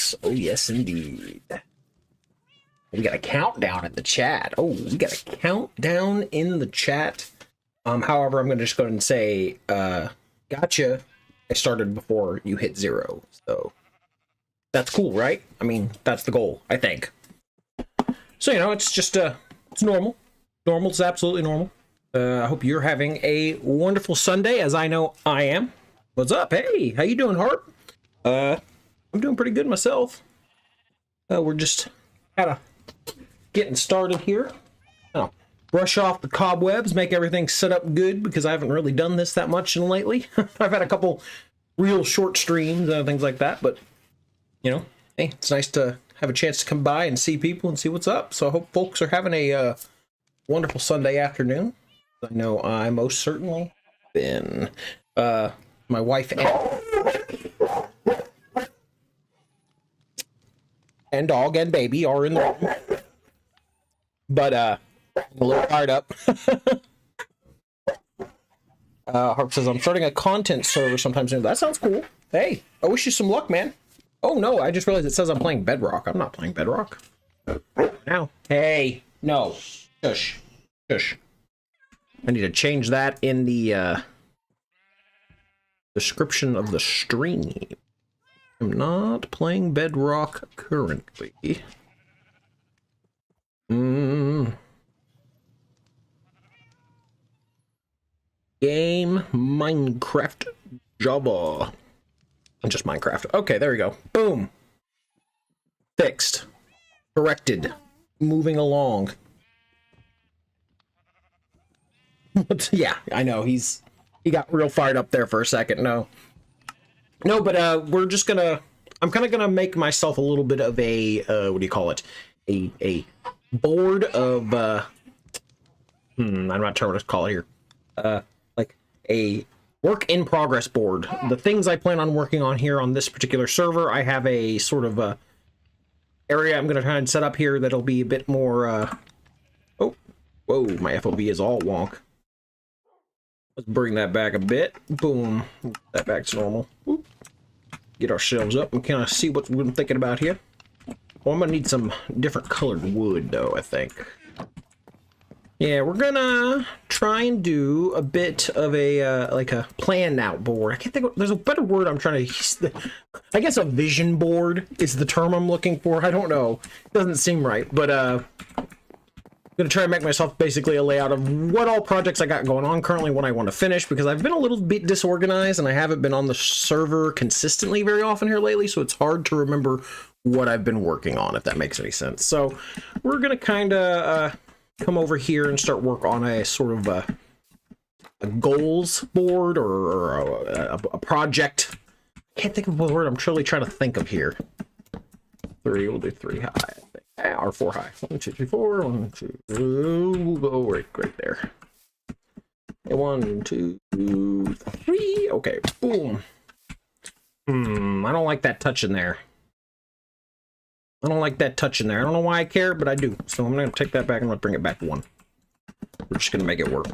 yes. Oh, yes, indeed. We got a countdown in the chat. Oh, we got a countdown in the chat. However, I'm going to just go ahead and say, gotcha. I started before you hit 0. So that's cool, right? I mean, that's the goal, I think. So, you know, it's just, it's normal. Normal is absolutely normal. I hope you're having a wonderful Sunday, as I know I am. What's up? Hey, how you doing, Hart? I'm doing pretty good myself. We're just kind of getting started here. Oh, brush off the cobwebs, make everything set up good, because I haven't really done this that much lately. I've had a couple real short streams and things like that, but, you know, hey, it's nice to have a chance to come by and see people and see what's up. So I hope folks are having a wonderful Sunday afternoon. I know I most certainly been. My wife and dog and baby are in the room, but I'm a little fired up. Harp says, I'm starting a content server sometime soon. That sounds cool. Hey, I wish you some luck, man. Oh no, I just realized it says I'm playing Bedrock. I'm not playing Bedrock. Now, hey, no, shush, shush. I need to change that in the description of the stream. I'm not playing Bedrock currently. Game Minecraft Java. Just Minecraft. Okay, there we go. Boom. Fixed. Corrected. Moving along. Yeah, I know. He got real fired up there for a second. No, but we're just gonna. I'm kind of gonna make myself a little bit of a what do you call it? A board of I'm not sure what to call it here. Like a work in progress board. The things I plan on working on here on this particular server, I have a sort of a area I'm gonna try and set up here that'll be a bit more. Oh, whoa! My FOV is all wonk. Let's bring that back a bit. Boom. That back to normal. Oop. Get ourselves up and kind of see what we're thinking about here. Well, I'm going to need some different colored wood, though, I think. Yeah, we're going to try and do a bit of a, like a planned out board. I can't think of, there's a better word I'm trying to, I guess a vision board is the term I'm looking for. I don't know. It doesn't seem right, but, I'm going to try and make myself basically a layout of what all projects I got going on currently, when I want to finish, because I've been a little bit disorganized and I haven't been on the server consistently very often here lately, so it's hard to remember what I've been working on, if that makes any sense. So we're going to kind of come over here and start work on a sort of a goals board or a project. I can't think of what word I'm truly trying to think of here. We'll do 3 high, I think. Or 4 high. 1, 2, 3, 4. 1, 2. We'll go right there. 1, 2, 3. Okay, boom. I don't like that touch in there. I don't like that touch in there. I don't know why I care, but I do. So I'm going to take that back and I'm going to bring it back 1. We're just going to make it work.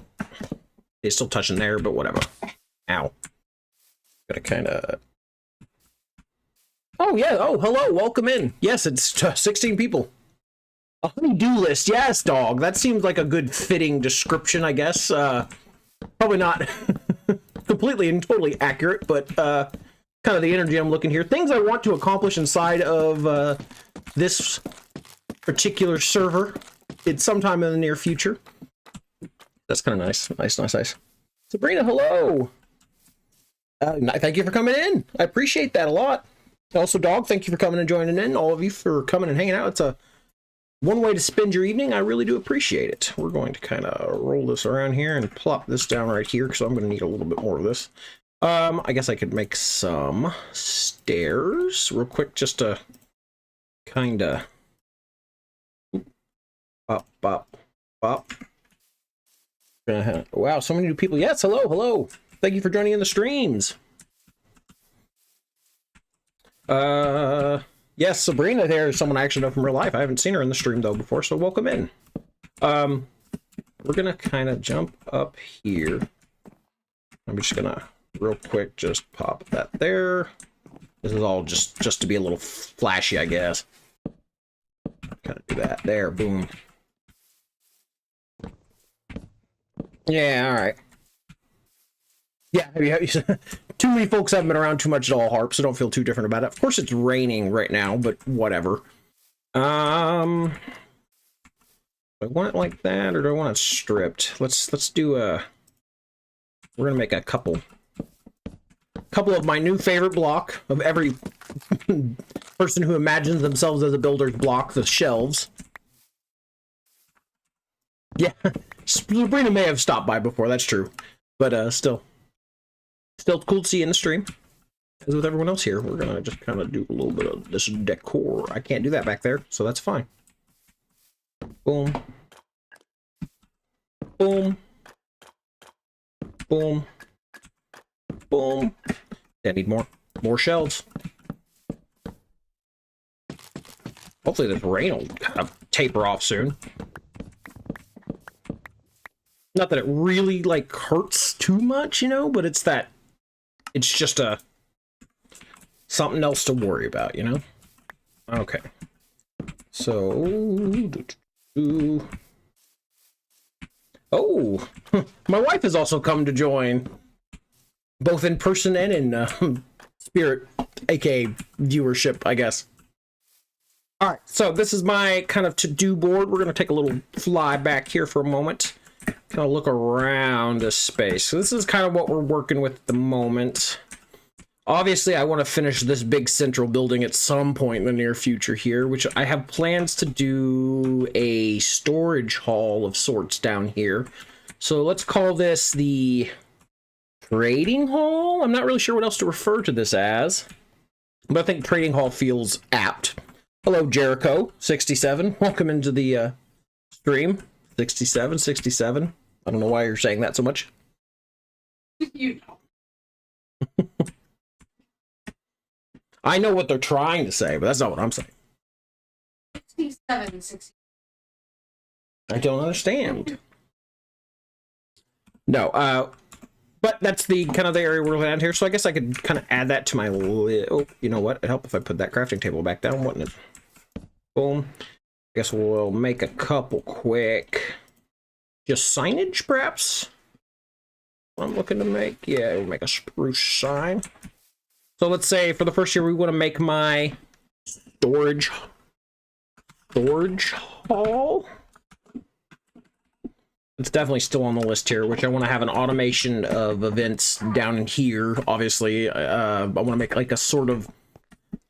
It's still touching there, but whatever. Ow. Gotta kind of... Oh, yeah. Oh, hello. Welcome in. Yes, it's 16 people. A honey-do list. Yes, dog. That seems like a good fitting description, I guess. Probably not completely and totally accurate, but kind of the energy I'm looking here. Things I want to accomplish inside of this particular server. It's sometime in the near future. That's kind of nice. Nice. Sabrina, hello. Thank you for coming in. I appreciate that a lot. Also, dog, thank you for coming and joining in. All of you for coming and hanging out. It's a one way to spend your evening. I really do appreciate it. We're going to kind of roll this around here and plop this down right here, because I'm going to need a little bit more of this. I guess I could make some stairs real quick, just to kind of pop. Wow, so many new people. Yes, hello. Thank you for joining in the streams. Yes, Sabrina there is someone I actually know from real life. I haven't seen her in the stream though before, so welcome in. We're gonna kind of jump up here. I'm just gonna real quick just pop that there. This is all just to be a little flashy, I guess. Kind of do that. There, boom. Yeah, all right. Yeah, too many folks haven't been around too much at all, Harp, so don't feel too different about it. Of course, it's raining right now, but whatever. Do I want it like that, or do I want it stripped? Let's do a. We're gonna make a couple of my new favorite block of every person who imagines themselves as a builder's block, the shelves. Yeah, Sabrina may have stopped by before, that's true, but still cool to see in the stream. As with everyone else here, we're gonna just kind of do a little bit of this decor. I can't do that back there, so that's fine. Boom. Boom. Boom. Boom. I need more shelves. Hopefully this rain will kind of taper off soon. Not that it really, like, hurts too much, you know, but it's just something else to worry about, you know? Okay. So, oh, my wife has also come to join, both in person and in spirit, aka viewership, I guess. All right, so this is my kind of to-do board. We're gonna take a little fly back here for a moment, kind of look around this space. So this is kind of what we're working with at the moment. Obviously, I want to finish this big central building at some point in the near future here, which I have plans to do a storage hall of sorts down here. So let's call this the trading hall. I'm not really sure what else to refer to this as, but I think trading hall feels apt. Hello, Jericho 67. Welcome into the stream. 67. I don't know why you're saying that so much. You know. I know what they're trying to say, but that's not what I'm saying. 60. I don't understand. No, but that's the kind of the area we're looking at here. So I guess I could kind of add that to my oh, you know what? It'd help if I put that crafting table back down, wouldn't it? Boom. I guess we'll make a couple quick, just signage, perhaps. I'm looking to make, yeah, we'll make a spruce sign. So let's say for the first year we want to make my storage hall. It's definitely still on the list here, which I want to have an automation of events down in here. Obviously, I want to make like a sort of,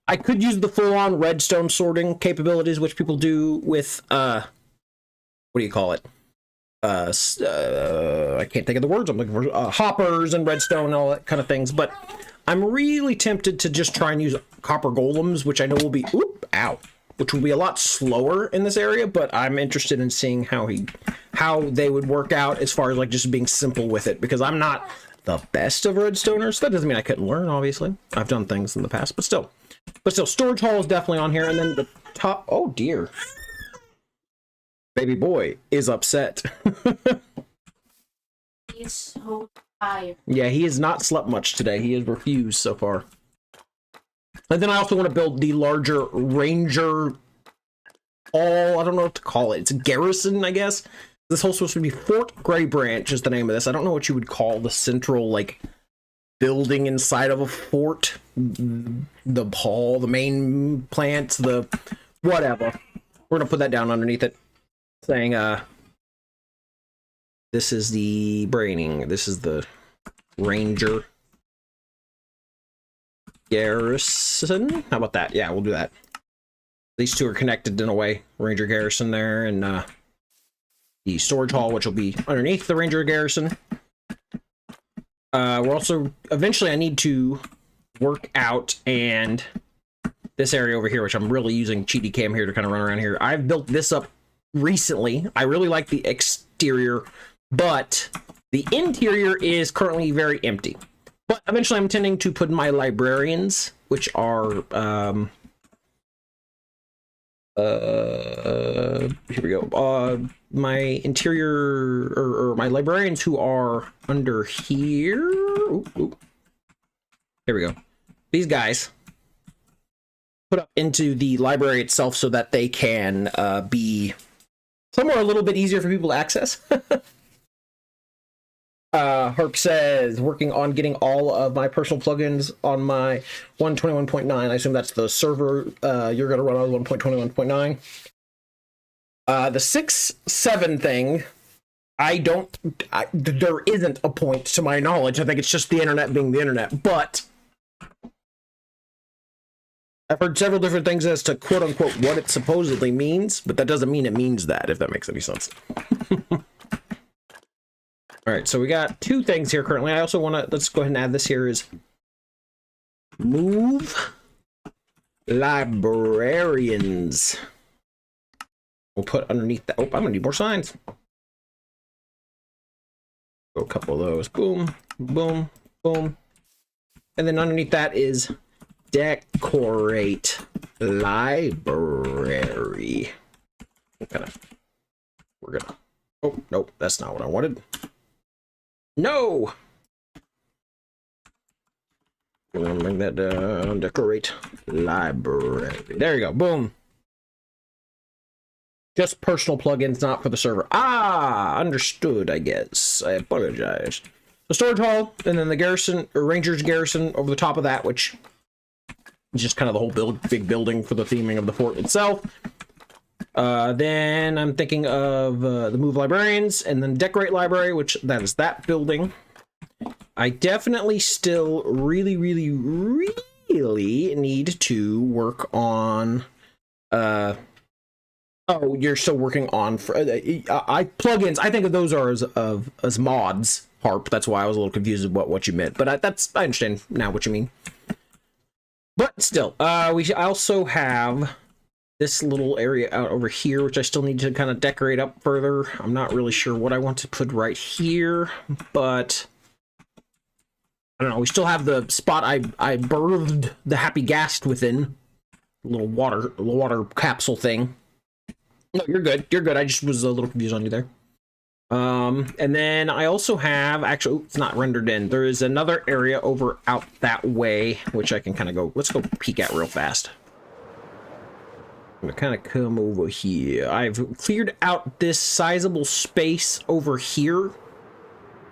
I could use the full-on redstone sorting capabilities, which people do with, what do you call it? I can't think of the words. I'm looking for hoppers and redstone and all that kind of things, but I'm really tempted to just try and use copper golems, which I know will be, which will be a lot slower in this area, but I'm interested in seeing how they would work out as far as like just being simple with it, because I'm not the best of redstoners. That doesn't mean I couldn't learn, obviously. I've done things in the past, but still, storage hall is definitely on here. And then the top, oh dear. Baby boy is upset. He's so tired. Yeah, he has not slept much today. He has refused so far. And then I also want to build the larger ranger hall. I don't know what to call it. It's a garrison, I guess. This whole supposed to be Fort Grey Branch is the name of this. I don't know what you would call the central, like, building inside of a fort. The hall, the main plants, the whatever. We're going to put that down underneath it. Saying, this is the braining. This is the ranger garrison. How about that? Yeah, we'll do that. These two are connected in a way. Ranger garrison there, and the storage hall, which will be underneath the ranger garrison. We're also, eventually I need to work out and this area over here, which I'm really using Cheaty Cam here to kind of run around here. I've built this up recently. I really like the exterior, but the interior is currently very empty. But eventually I'm intending to put my librarians, which are here we go. My interior or my librarians who are under here. Here we go. These guys. put up into the library itself so that they can be somewhere a little bit easier for people to access. Harp says, working on getting all of my personal plugins on my 121.9. I assume that's the server you're going to run on 1.21.9. The 6.7 thing, there isn't a point to my knowledge. I think it's just the internet being the internet, but I've heard several different things as to quote unquote what it supposedly means, but that doesn't mean it means that, if that makes any sense. All right, so we got two things here currently. I also want to, let's go ahead and add this here is move librarians. We'll put underneath that. Oh, I'm gonna need more signs. Go a couple of those. Boom, boom, boom. And then underneath that is decorate library. We're gonna, oh, nope, that's not what I wanted. No! We're gonna bring that down. Decorate library. There you go. Boom. Just personal plugins, not for the server. Ah, understood, I guess. I apologize. The storage hall, and then the garrison, or Rangers garrison over the top of that, which is just kind of the whole big building for the theming of the fort itself. Then I'm thinking of the move librarians, and then decorate library, which that is that building. I definitely still really need to work on oh, you're still working on plugins. I think of those are as mods, Harp. That's why I was a little confused about what you meant, but I understand now what you mean. But still, I also have this little area out over here, which I still need to kind of decorate up further. I'm not really sure what I want to put right here, but I don't know. We still have the spot I birthed the happy ghast within. Little water capsule thing. No, you're good. You're good. I just was a little confused on you there. And then I also have, actually, it's not rendered in. There is another area over out that way, which I can kind of go, let's go peek at real fast. I'm gonna kind of come over here. I've cleared out this sizable space over here,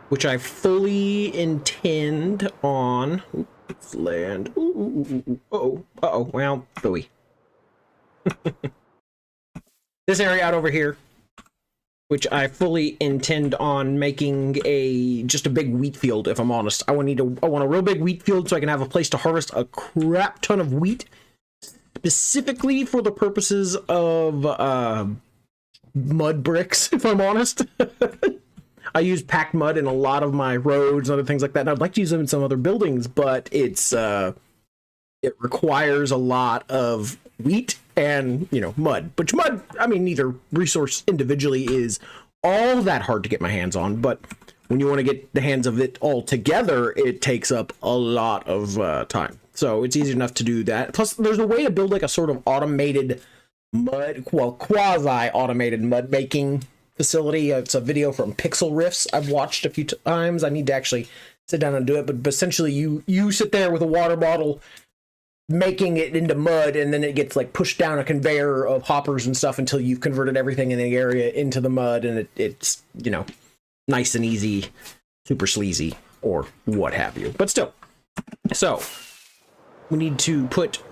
which I fully intend on. Oops, land. Uh-oh. Well, booey. This area out over here, which I fully intend on making just a big wheat field, if I'm honest. I want a real big wheat field so I can have a place to harvest a crap ton of wheat, specifically for the purposes of mud bricks, if I'm honest. I use packed mud in a lot of my roads and other things like that, and I'd like to use them in some other buildings, but it requires a lot of wheat and, mud. Which mud, I mean, neither resource individually is all that hard to get my hands on, but when you want to get the hands of it all together, it takes up a lot of time. So it's easy enough to do that. Plus, there's a way to build like a sort of automated quasi-automated mud making facility. It's a video from Pixel Riffs I've watched a few times. I need to actually sit down and do it, but essentially you sit there with a water bottle making it into mud, and then it gets like pushed down a conveyor of hoppers and stuff until you've converted everything in the area into the mud, and it's nice and easy, super sleazy, or what have you. But still, so we need to put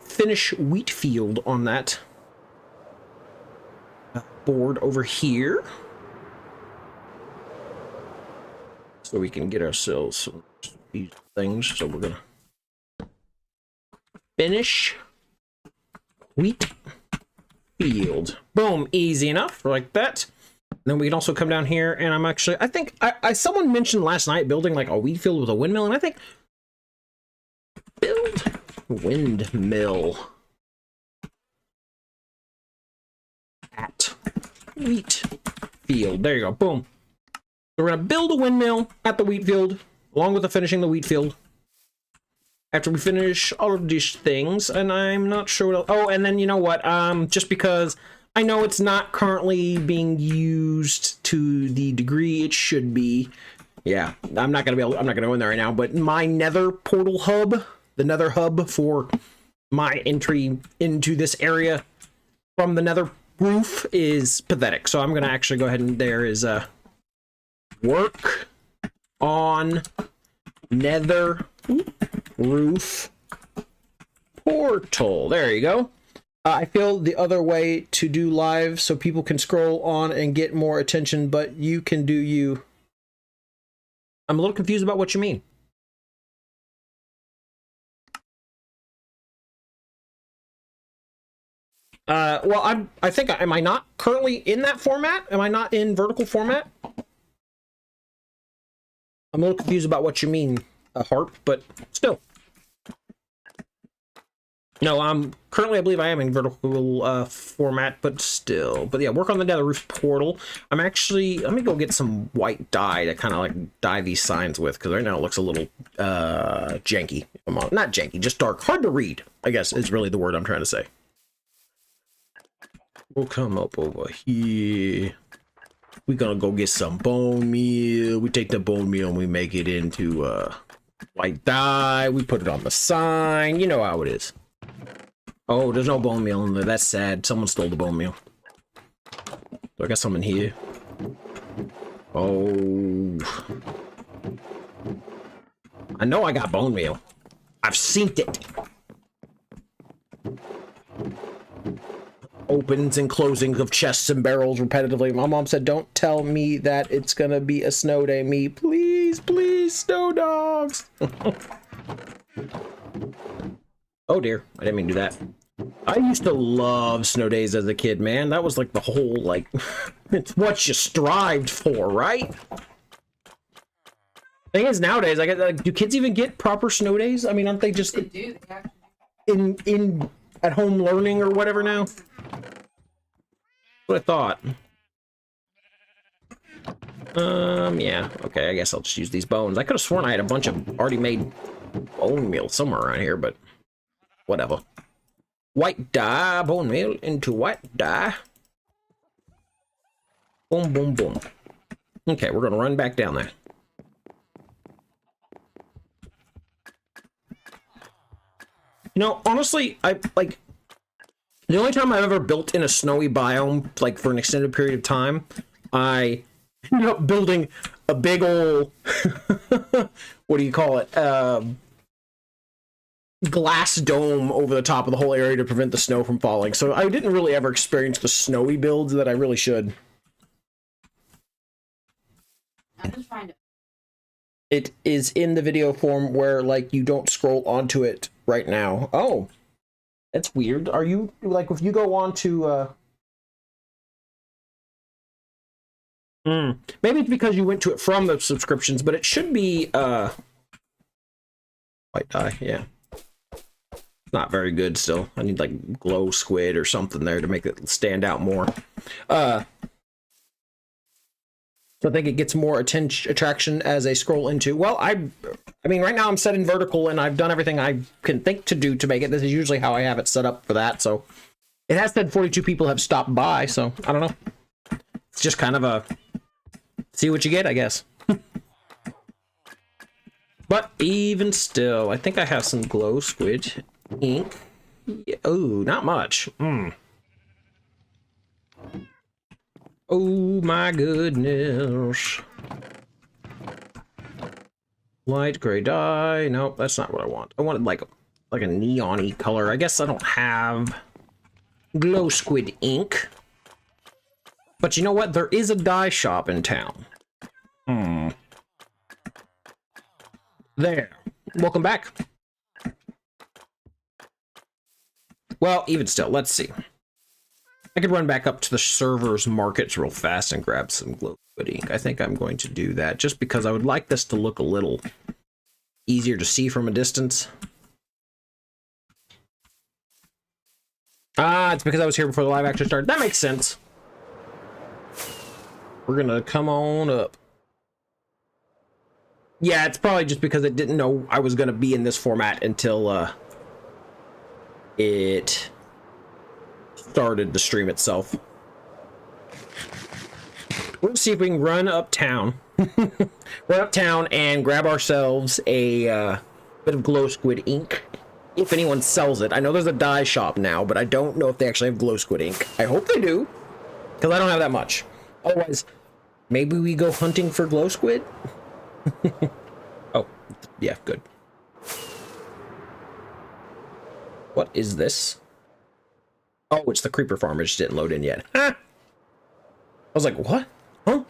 finish wheat field on that board over here, so we can get ourselves some these things. So we're gonna finish wheat field. Boom, easy enough, like that. And then we can also come down here, and I think someone mentioned last night building like a wheat field with a windmill, and I think build windmill at wheat field. There you go, boom. So we're gonna build a windmill at the wheat field, along with finishing the wheat field. After we finish all of these things, and I'm not sure what else. Oh, and then you know what? Just because I know it's not currently being used to the degree it should be. Yeah, I'm not gonna go in there right now. But my Nether portal hub, the Nether hub for my entry into this area from the nether roof is pathetic. So I'm gonna actually go ahead and there is work on nether roof portal. There you go. I feel the other way to do live so people can scroll on and get more attention, but you can do you. I'm a little confused about what you mean. Well, I think, am I not currently in that format? Am I not in vertical format? I'm a little confused about what you mean, Harp, but still. No, I'm currently, I believe I am in vertical format, but still. But yeah, work on the nether roof portal. I'm actually, let me go get some white dye to kind of like dye these signs with, because right now it looks a little janky. Not janky, just dark. Hard to read, I guess, is really the word I'm trying to say. We'll come up over here. We're gonna go get some bone meal. We take the bone meal and we make it into white dye. We put it on the sign. You know how it is. Oh, there's no bone meal in there. That's sad. Someone stole the bone meal. So I got some in here. Oh. I know I got bone meal. I've seen it. Opens and closings of chests and barrels repetitively. My mom said, don't tell me that it's gonna be a snow day. Me, please, please, snow dogs. Oh dear, I didn't mean to do that. I used to love snow days as a kid, man. That was like the whole, like, it's what you strived for, right? Thing is, nowadays, like, do kids even get proper snow days? I mean, aren't they just They do. They actually in at home learning or whatever now? What I thought. Yeah. Okay, I guess I'll just use these bones. I could have sworn I had a bunch of already made bone meal somewhere around here, but whatever. White dye, bone meal into white dye. Boom, boom, boom. Okay, we're gonna run back down there. You know, honestly, I like the only time I've ever built in a snowy biome, like for an extended period of time, I ended up building a big old what do you call it? Glass dome over the top of the whole area to prevent the snow from falling. So I didn't really ever experience the snowy builds that I really should. I'm just trying to. It is in the video form where like you don't scroll onto it right now. Oh, that's weird. Are you like if you go on to maybe it's because you went to it from the subscriptions, but it should be white dye, yeah. Not very good still. I need like glow squid or something there to make it stand out more. So I think it gets more attraction as I scroll into. Well, I mean, right now I'm set in vertical and I've done everything I can think to do to make it. This is usually how I have it set up for that. So it has said 42 people have stopped by. So I don't know. It's just kind of a see what you get, I guess. But even still, I think I have some glow squid ink. Yeah, oh, not much. Oh my goodness. Light gray dye. Nope, that's not what I want. I wanted like a neon-y color. I guess I don't have glow squid ink. But you know what? There is a dye shop in town. There. Welcome back. Well, even still, let's see. I could run back up to the server's markets real fast and grab some glow squid ink. I think I'm going to do that just because I would like this to look a little easier to see from a distance. Ah, it's because I was here before the live actually started. That makes sense. We're gonna come on up. Yeah, it's probably just because it didn't know I was gonna be in this format until it started the stream itself. We'll see if we can run uptown. Run uptown and grab ourselves a bit of glow squid ink. if anyone sells it. I know there's a dye shop now, but I don't know if they actually have glow squid ink. I hope they do, because I don't have that much. Otherwise, maybe we go hunting for glow squid? Oh, yeah, good. What is this? Oh, it's the creeper farm. It just didn't load in yet. Ah! I was like, what? Huh?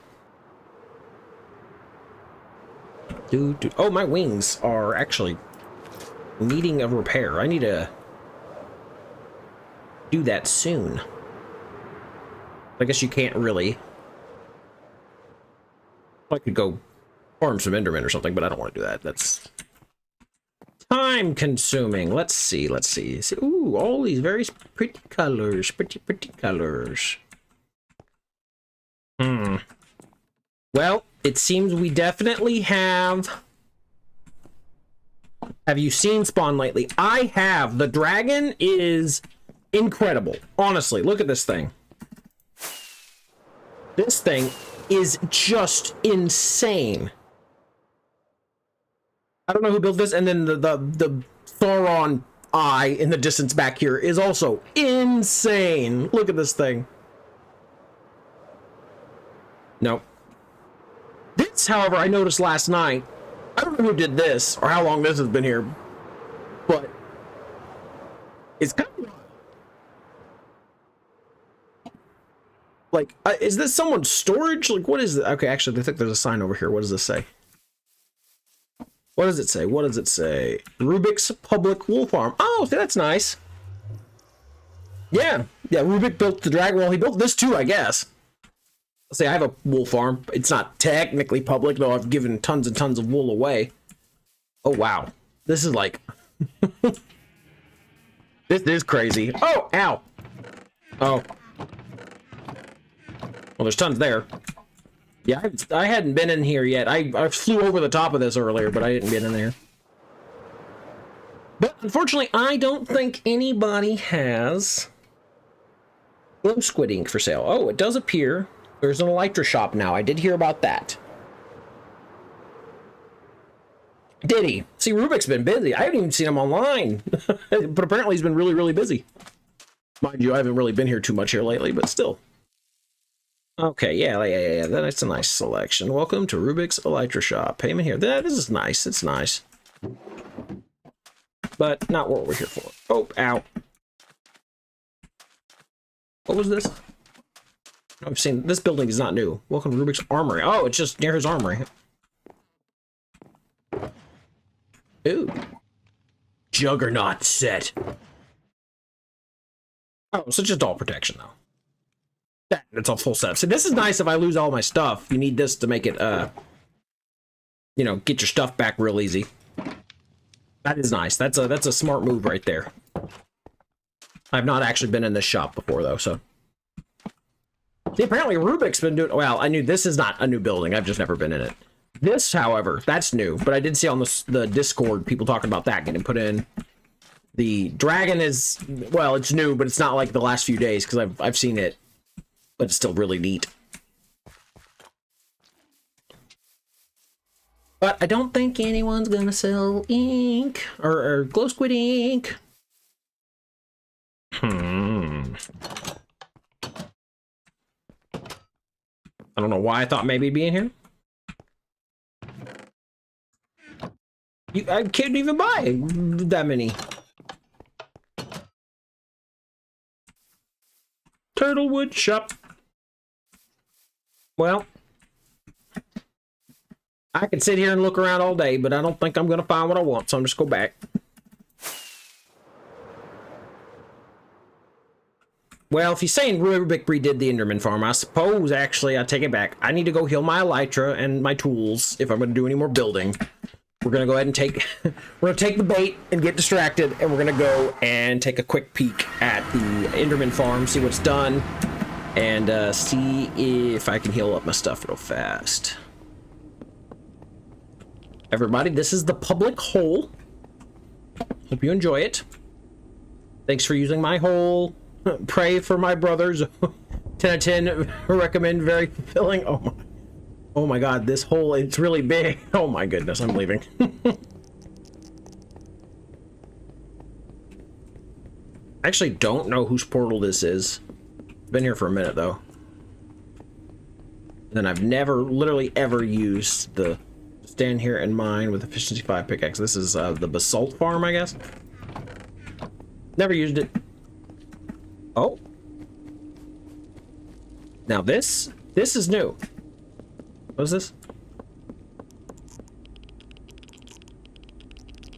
Dude. Oh, my wings are actually needing a repair. I need to do that soon. I guess you can't really. I could go farm some Endermen or something, but I don't want to do that. That's time consuming. Let's see. Ooh, all these very pretty colors. Pretty colors. Well, it seems we definitely have. Have you seen Spawn lately? I have. The dragon is incredible. Honestly, look at this thing. This thing is just insane. I don't know who built this, and then the Thoron eye in the distance back here is also insane. Look at this thing. No. This, however, I noticed last night. I don't know who did this or how long this has been here, but it's kind of like, is this someone's storage? Like, what is it? Okay, actually, I think there's a sign over here. What does this say? What does it say? What does it say? Rubik's Public Wool Farm. Oh, that's nice. Yeah, Rubik built the dragon. Well, he built this too, I guess. Let's say I have a wool farm. It's not technically public, though I've given tons and tons of wool away. Oh, wow. This is like... This is crazy. Oh, ow. Oh. Well, there's tons there. Yeah, I hadn't been in here yet. I flew over the top of this earlier, but I didn't get in there. But unfortunately, I don't think anybody has glow squid ink for sale. Oh, it does appear there's an Elytra shop now. I did hear about that. Did he? See, Rubik's been busy. I haven't even seen him online. But apparently he's been really, really busy. Mind you, I haven't really been here too much here lately, but still. Okay, yeah. That's a nice selection. Welcome to Rubik's Elytra shop. Payment here. This is nice. It's nice. But not what we're here for. Oh, ow. What was this? I've seen this building is not new. Welcome to Rubik's Armory. Oh, it's just near his armory. Ooh. Juggernaut set. Oh, so just all protection though. It's all full set. So this is nice if I lose all my stuff. You need this to make it you know, get your stuff back real easy. That is nice. That's a smart move right there. I've not actually been in this shop before though, so. See, apparently Rubik's been doing, well, I knew this is not a new building. I've just never been in it. This, however, that's new, but I did see on the Discord people talking about that getting put in. The dragon is, well, it's new, but it's not like the last few days because I've seen it, but it's still really neat. But I don't think anyone's gonna sell ink or glow squid ink. I don't know why I thought maybe it'd be in here. I can't even buy that many. Turtlewood shop. Well, I could sit here and look around all day, but I don't think I'm going to find what I want, so I'm just go back. Well, if you're saying Rubik redid the Enderman farm, I suppose, actually, I take it back. I need to go heal my Elytra and my tools if I'm going to do any more building. We're going to go ahead and take... we're going to take the bait and get distracted, and we're going to go and take a quick peek at the Enderman farm, see what's done, and see if I can heal up my stuff real fast. Everybody, this is the public hole. Hope you enjoy it. Thanks for using my hole. Pray for my brothers. 10 out of 10. Recommend, very fulfilling. Oh my god, this hole, it's really big. Oh my goodness, I'm leaving. I actually don't know whose portal this is. Been here for a minute though. And then I've never, literally ever used the stand here and mine with efficiency 5 pickaxe. This is the basalt farm, I guess. Never used it. Oh. Now this is new. What is this?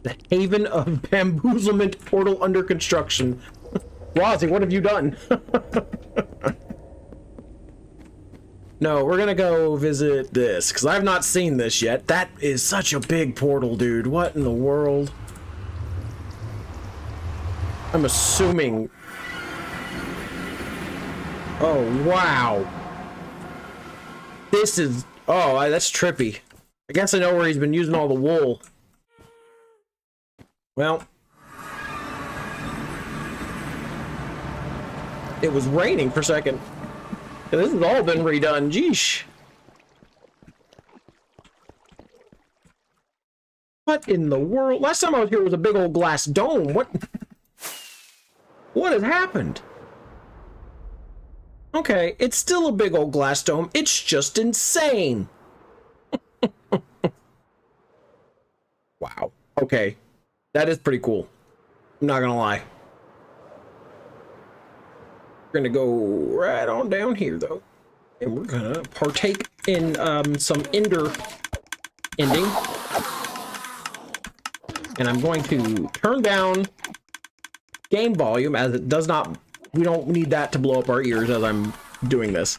The Haven of Bamboozlement portal under construction. Rozzy, what have you done? No, we're gonna go visit this, because I've not seen this yet. That is such a big portal, dude. What in the world? I'm assuming... Oh, wow. This is... Oh, that's trippy. I guess I know where he's been using all the wool. Well... It was raining for a second. This has all been redone. Jeesh. What in the world? Last time I was here was a big old glass dome. What has happened? Okay, it's still a big old glass dome. It's just insane. Wow. Okay. That is pretty cool. I'm not gonna lie. We're gonna go right on down here though, and we're gonna partake in some ender ending, and I'm going to turn down game volume as it does not, we don't need that to blow up our ears as I'm doing this.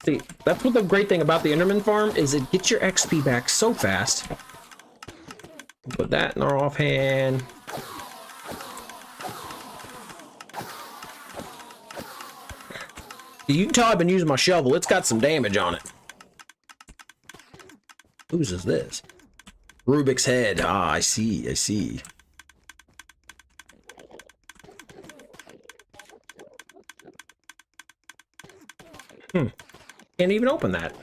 See, that's what the great thing about the Enderman farm is, it gets your XP back so fast. Put that in our offhand. You can tell I've been using my shovel. It's got some damage on it. Whose is this? Rubik's head. Ah, I see. I see. Can't even open that.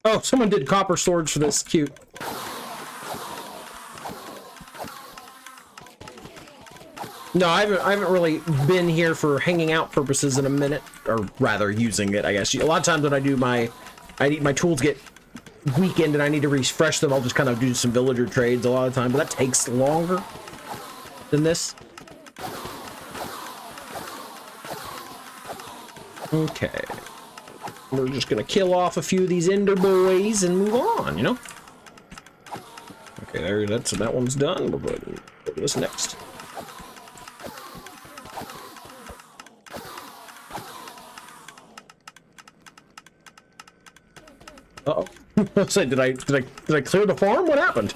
Oh, someone did copper swords for this. Cute. No, I haven't really been here for hanging out purposes in a minute, or rather using it, I guess. A lot of times when I do my tools get weakened and I need to refresh them, I'll just kind of do some villager trades a lot of the time, but that takes longer than this. Okay. We're just gonna kill off a few of these ender boys and move on, you know? Okay, there, that one's done. We'll go to this next. Uh-oh. Say, did I clear the farm? What happened?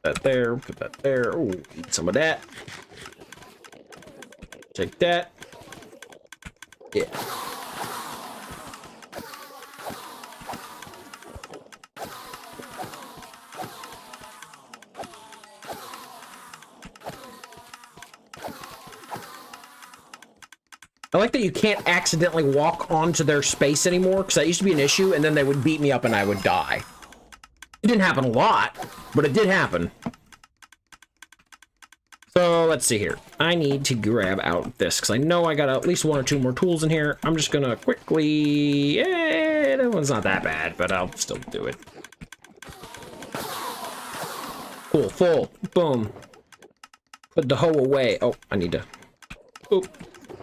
That there, put that there. Oh, eat some of that. Take that. Yeah. I like that you can't accidentally walk onto their space anymore, because that used to be an issue, and then they would beat me up and I would die. It didn't happen a lot, but it did happen. So let's see here. I need to grab out this, because I know I got at least 1 or 2 more tools in here. I'm just gonna quickly... that one's not that bad, but I'll still do it. Cool, full. Boom. Put the hoe away. Oh, I need to... Oop.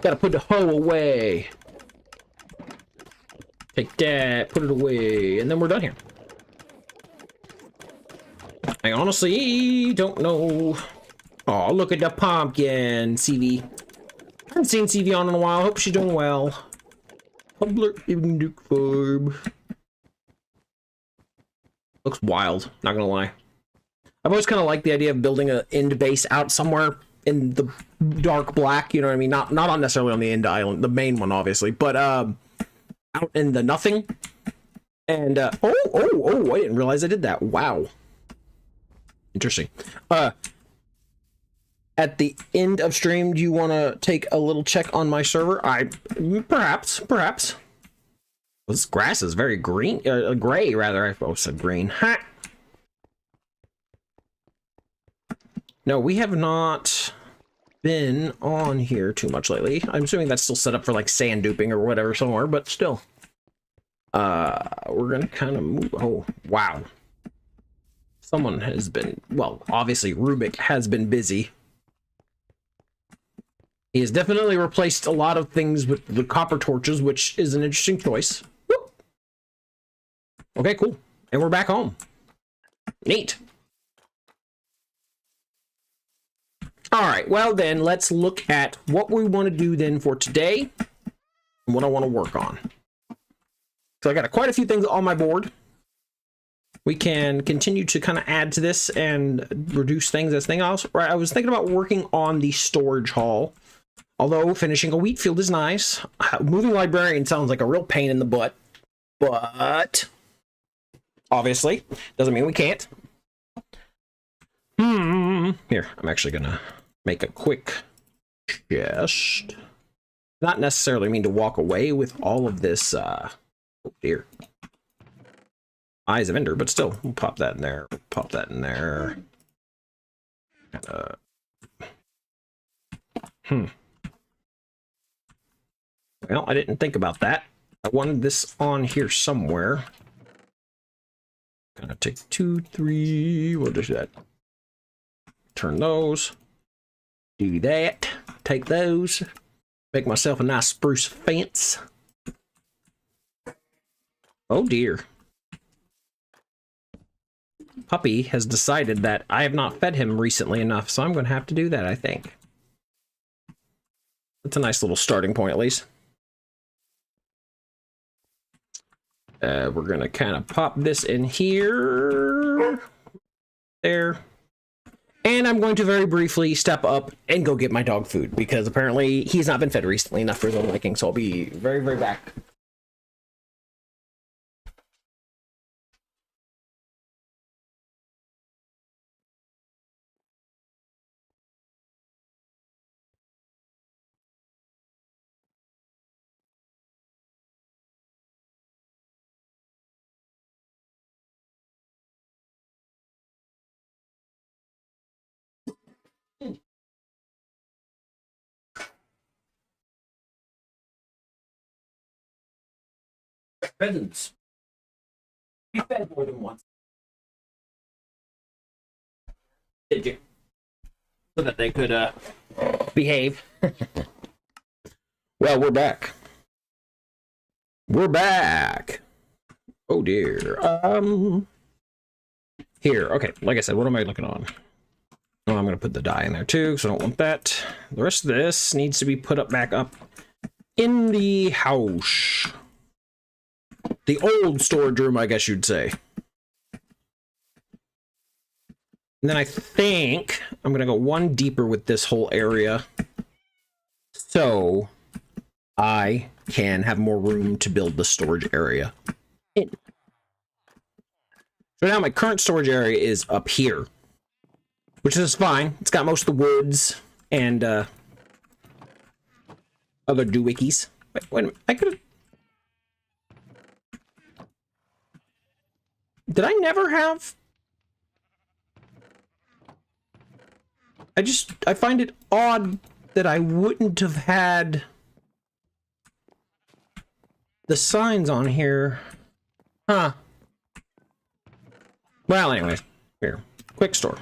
Gotta put the hoe away. Take that, put it away, and then we're done here. I honestly don't know. Oh, look at the pumpkin, CV. I haven't seen CV on in a while. Hope she's doing well. Public Duke Farm. Looks wild, not gonna lie. I've always kind of liked the idea of building an end base out somewhere in the dark black, you know what I mean? Not necessarily on the end island, the main one, obviously, but out in the nothing. And oh, I didn't realize I did that. Wow. Interesting. at the end of stream, do you want to take a little check on my server? Perhaps. This grass is very green, gray rather. I said green. Ha! No, we have not been on here too much lately. I'm assuming that's still set up for like sand duping or whatever somewhere, but still. We're gonna kind of move. Oh, wow. Someone has been, well, obviously Rubik has been busy. He has definitely replaced a lot of things with the copper torches, which is an interesting choice. Whoop. Okay, cool. And we're back home. Neat. All right, well then, let's look at what we want to do then for today and what I want to work on. So I got quite a few things on my board. We can continue to kind of add to this and reduce things as thing else. Right, I was thinking about working on the storage hall. Although finishing a wheat field is nice. Moving librarian sounds like a real pain in the butt. But obviously, doesn't mean we can't. Here, I'm actually gonna make a quick chest. Not necessarily mean to walk away with all of this, oh dear. Eyes of Ender, but still, we'll pop that in there, pop that in there. Well, I didn't think about that. I wanted this on here somewhere. Gonna take 2, 3, what is that? Turn those. Do that. Take those. Make myself a nice spruce fence. Oh dear. Puppy has decided that I have not fed him recently enough, so I'm going to have to do that, I think. That's a nice little starting point, at least. We're going to kind of pop this in here. There. And I'm going to very briefly step up and go get my dog food, because apparently he's not been fed recently enough for his own liking, so I'll be very, very back. Pheasants. He fed more than once. Did you? So that they could behave. Well, we're back. We're back. Oh dear. Here. Okay. Like I said, what am I looking on? Oh, I'm gonna put the dye in there too, because I don't want that. The rest of this needs to be put up back up in the house. The old storage room, I guess you'd say. And then I think I'm going to go one deeper with this whole area, so I can have more room to build the storage area in. So now my current storage area is up here, which is fine. It's got most of the woods and other doohickeys. Wait a minute. I could have... Did I never have... I find it odd that I wouldn't have had the signs on here. Huh. Well, anyways, here. Quick store.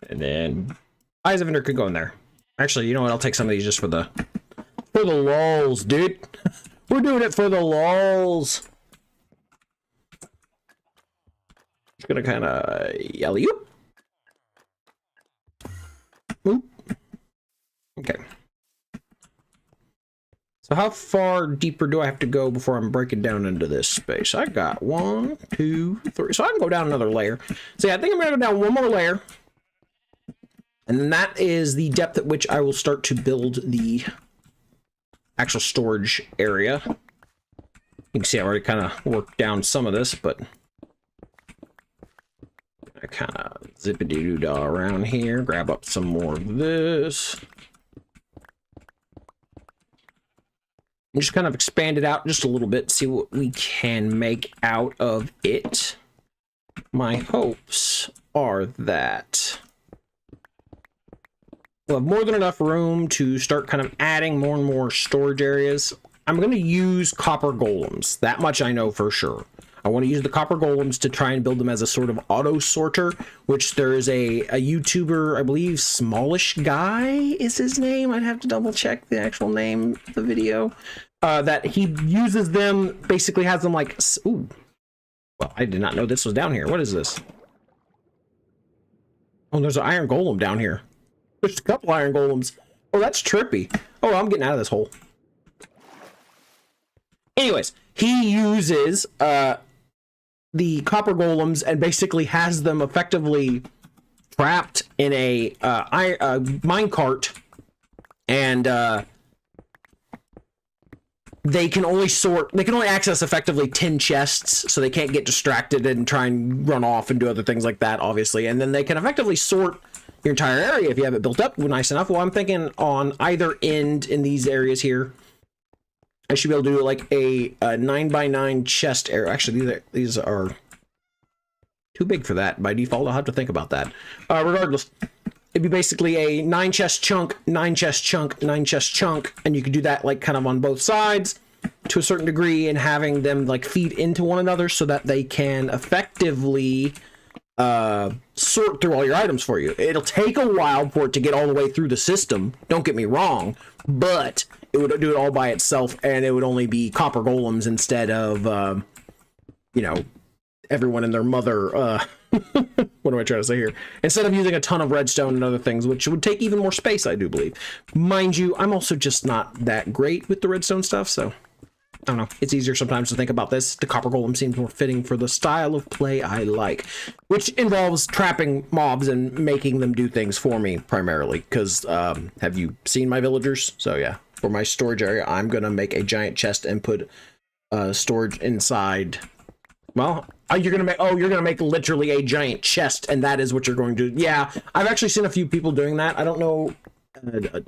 And then Eyes of Ender could go in there. Actually, you know what? I'll take some of these just for the lulz, dude. We're doing it for the lulz. Just gonna kind of yell you. Oop. Okay. So how far deeper do I have to go before I'm breaking down into this space? I got 1, 2, 3. So I can go down another layer. So yeah, I think I'm gonna go down one more layer. And then that is the depth at which I will start to build the actual storage area. You can see I've already kind of worked down some of this, but I kind of zippity-doo-dah around here, grab up some more of this. And just kind of expand it out just a little bit, see what we can make out of it. My hopes are that we'll have more than enough room to start kind of adding more and more storage areas. I'm going to use copper golems. That much I know for sure. I want to use the copper golems to try and build them as a sort of auto sorter, which there's a YouTuber, I believe, Smallish Guy is his name. I'd have to double check the actual name of the video. That he uses them, basically has them like, ooh, well, I did not know this was down here. What is this? Oh, there's an iron golem down here. There's a couple iron golems. Oh, that's trippy. Oh, I'm getting out of this hole. Anyways, he uses the copper golems and basically has them effectively trapped in a minecart, and they can only access effectively 10 chests, so they can't get distracted and try and run off and do other things like that, obviously. And then they can effectively sort your entire area if you have it built up nice enough. Well, I'm thinking on either end in these areas here, I should be able to do like a 9x9 chest area. Actually, these are too big for that by default. I'll have to think about that. Regardless, it'd be basically a 9 chest chunk, 9 chest chunk, 9 chest chunk, and you could do that like kind of on both sides to a certain degree, and having them like feed into one another so that they can effectively sort through all your items for you. It'll take a while for it to get all the way through the system, don't get me wrong, but it would do it all by itself, and it would only be copper golems instead of you know, everyone and their mother. What am I trying to say here? Instead of using a ton of redstone and other things, which would take even more space, I do believe. Mind you, I'm also just not that great with the redstone stuff, so I don't know. It's easier sometimes to think about this. The copper golem seems more fitting for the style of play I like, which involves trapping mobs and making them do things for me primarily. Because have you seen my villagers? So yeah, for my storage area, I'm gonna make a giant chest and put storage inside. Well, you're gonna make literally a giant chest, and that is what you're going to do. Yeah, I've actually seen a few people doing that. I don't know,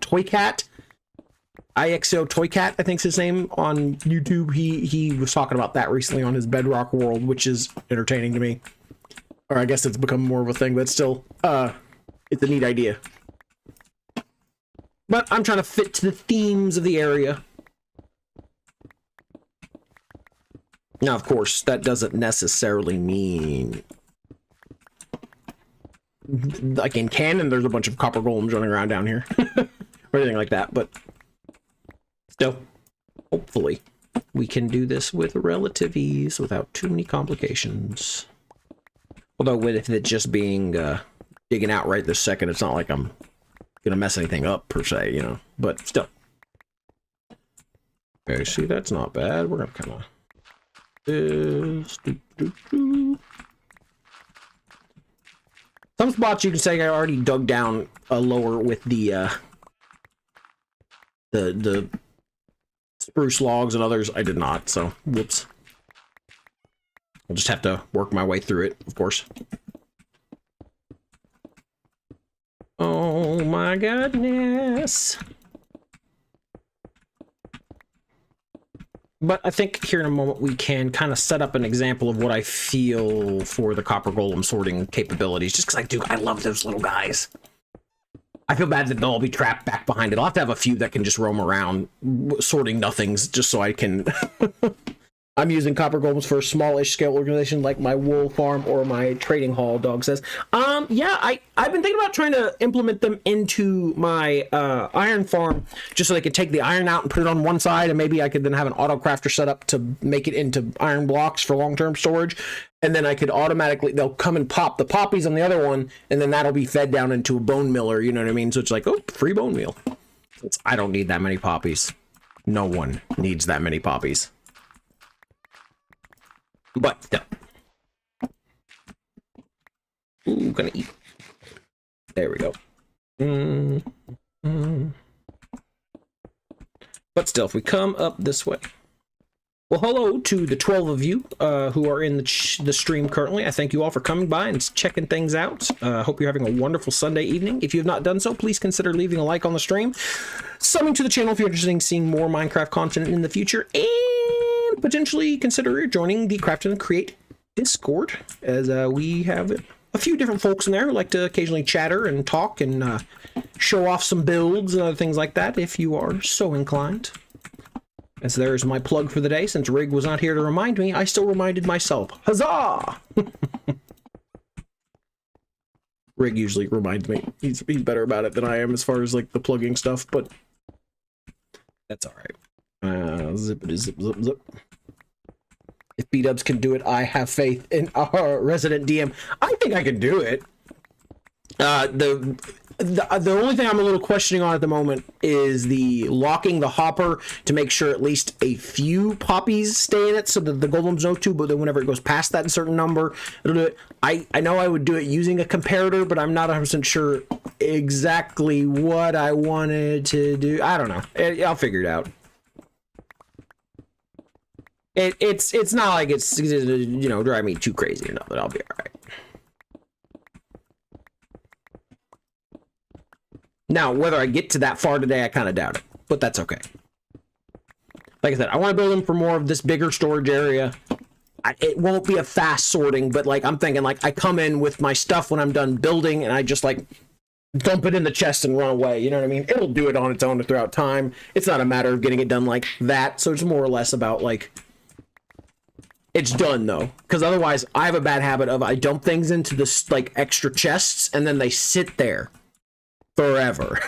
Toy Cat. IXO Toy Cat, I think's his name, on YouTube. He was talking about that recently on his Bedrock World, which is entertaining to me. Or I guess it's become more of a thing, but still, it's a neat idea. But I'm trying to fit to the themes of the area. Now, of course, that doesn't necessarily mean, like in canon, there's a bunch of copper golems running around down here. Or anything like that, but still, hopefully, we can do this with relative ease without too many complications. Although with it just being digging out right this second, it's not like I'm gonna mess anything up per se, you know. But still. Okay, see, that's not bad. We're gonna kind of this. Some spots you can say I already dug down lower with the spruce logs, and others I did not, so whoops. I'll just have to work my way through it, of course. Oh my goodness. But I think here in a moment we can kind of set up an example of what I feel for the copper golem sorting capabilities, just because I love those little guys. I feel bad that they'll all be trapped back behind it. I'll have to have a few that can just roam around sorting nothings just so I can... I'm using copper golems for a smallish scale organization like my wool farm or my trading hall, Dog says. Yeah, I've been thinking about trying to implement them into my iron farm just so they could take the iron out and put it on one side, and maybe I could then have an auto crafter set up to make it into iron blocks for long-term storage. And then I could automatically, they'll come and pop the poppies on the other one, and then that'll be fed down into a bone miller, you know what I mean? So it's like, oh, free bone meal. I don't need that many poppies. No one needs that many poppies. But still. Ooh, gonna eat. There we go. But still, if we come up this way, Well, hello to the 12 of you who are in the stream currently. I thank you all for coming by and checking things out. Hope you're having a wonderful Sunday evening. If you have not done so, please consider leaving a like on the stream, subbing to the channel if you're interested in seeing more Minecraft content in the future, and potentially consider joining the Craft and Create Discord, as we have a few different folks in there who like to occasionally chatter and talk and show off some builds and other things like that, if you are so inclined. As there's my plug for the day. Since Rig was not here to remind me, I still reminded myself. Huzzah! Rig usually reminds me. He's better about it than I am as far as like the plugging stuff, but that's all right. Zippity zip zip zip. If B-dubs can do it, I have faith in our resident DM. I think I can do it. The only thing I'm a little questioning on at the moment is the locking the hopper to make sure at least a few poppies stay in it so that the golems know to, but then whenever it goes past that certain number, it'll do it. I know I would do it using a comparator, but I'm not 100% sure exactly what I wanted to do. I don't know. I'll figure it out. It's not like it's, you know, drive me too crazy enough, but I'll be all right. Now, whether I get to that far today, I kind of doubt it, but that's okay. Like I said, I want to build them for more of this bigger storage area. It won't be a fast sorting, but like I'm thinking, like I come in with my stuff when I'm done building, and I just like dump it in the chest and run away. You know what I mean? It'll do it on its own throughout time. It's not a matter of getting it done like that. So it's more or less about like it's done though, because otherwise I have a bad habit of I dump things into this like extra chests, and then they sit there forever.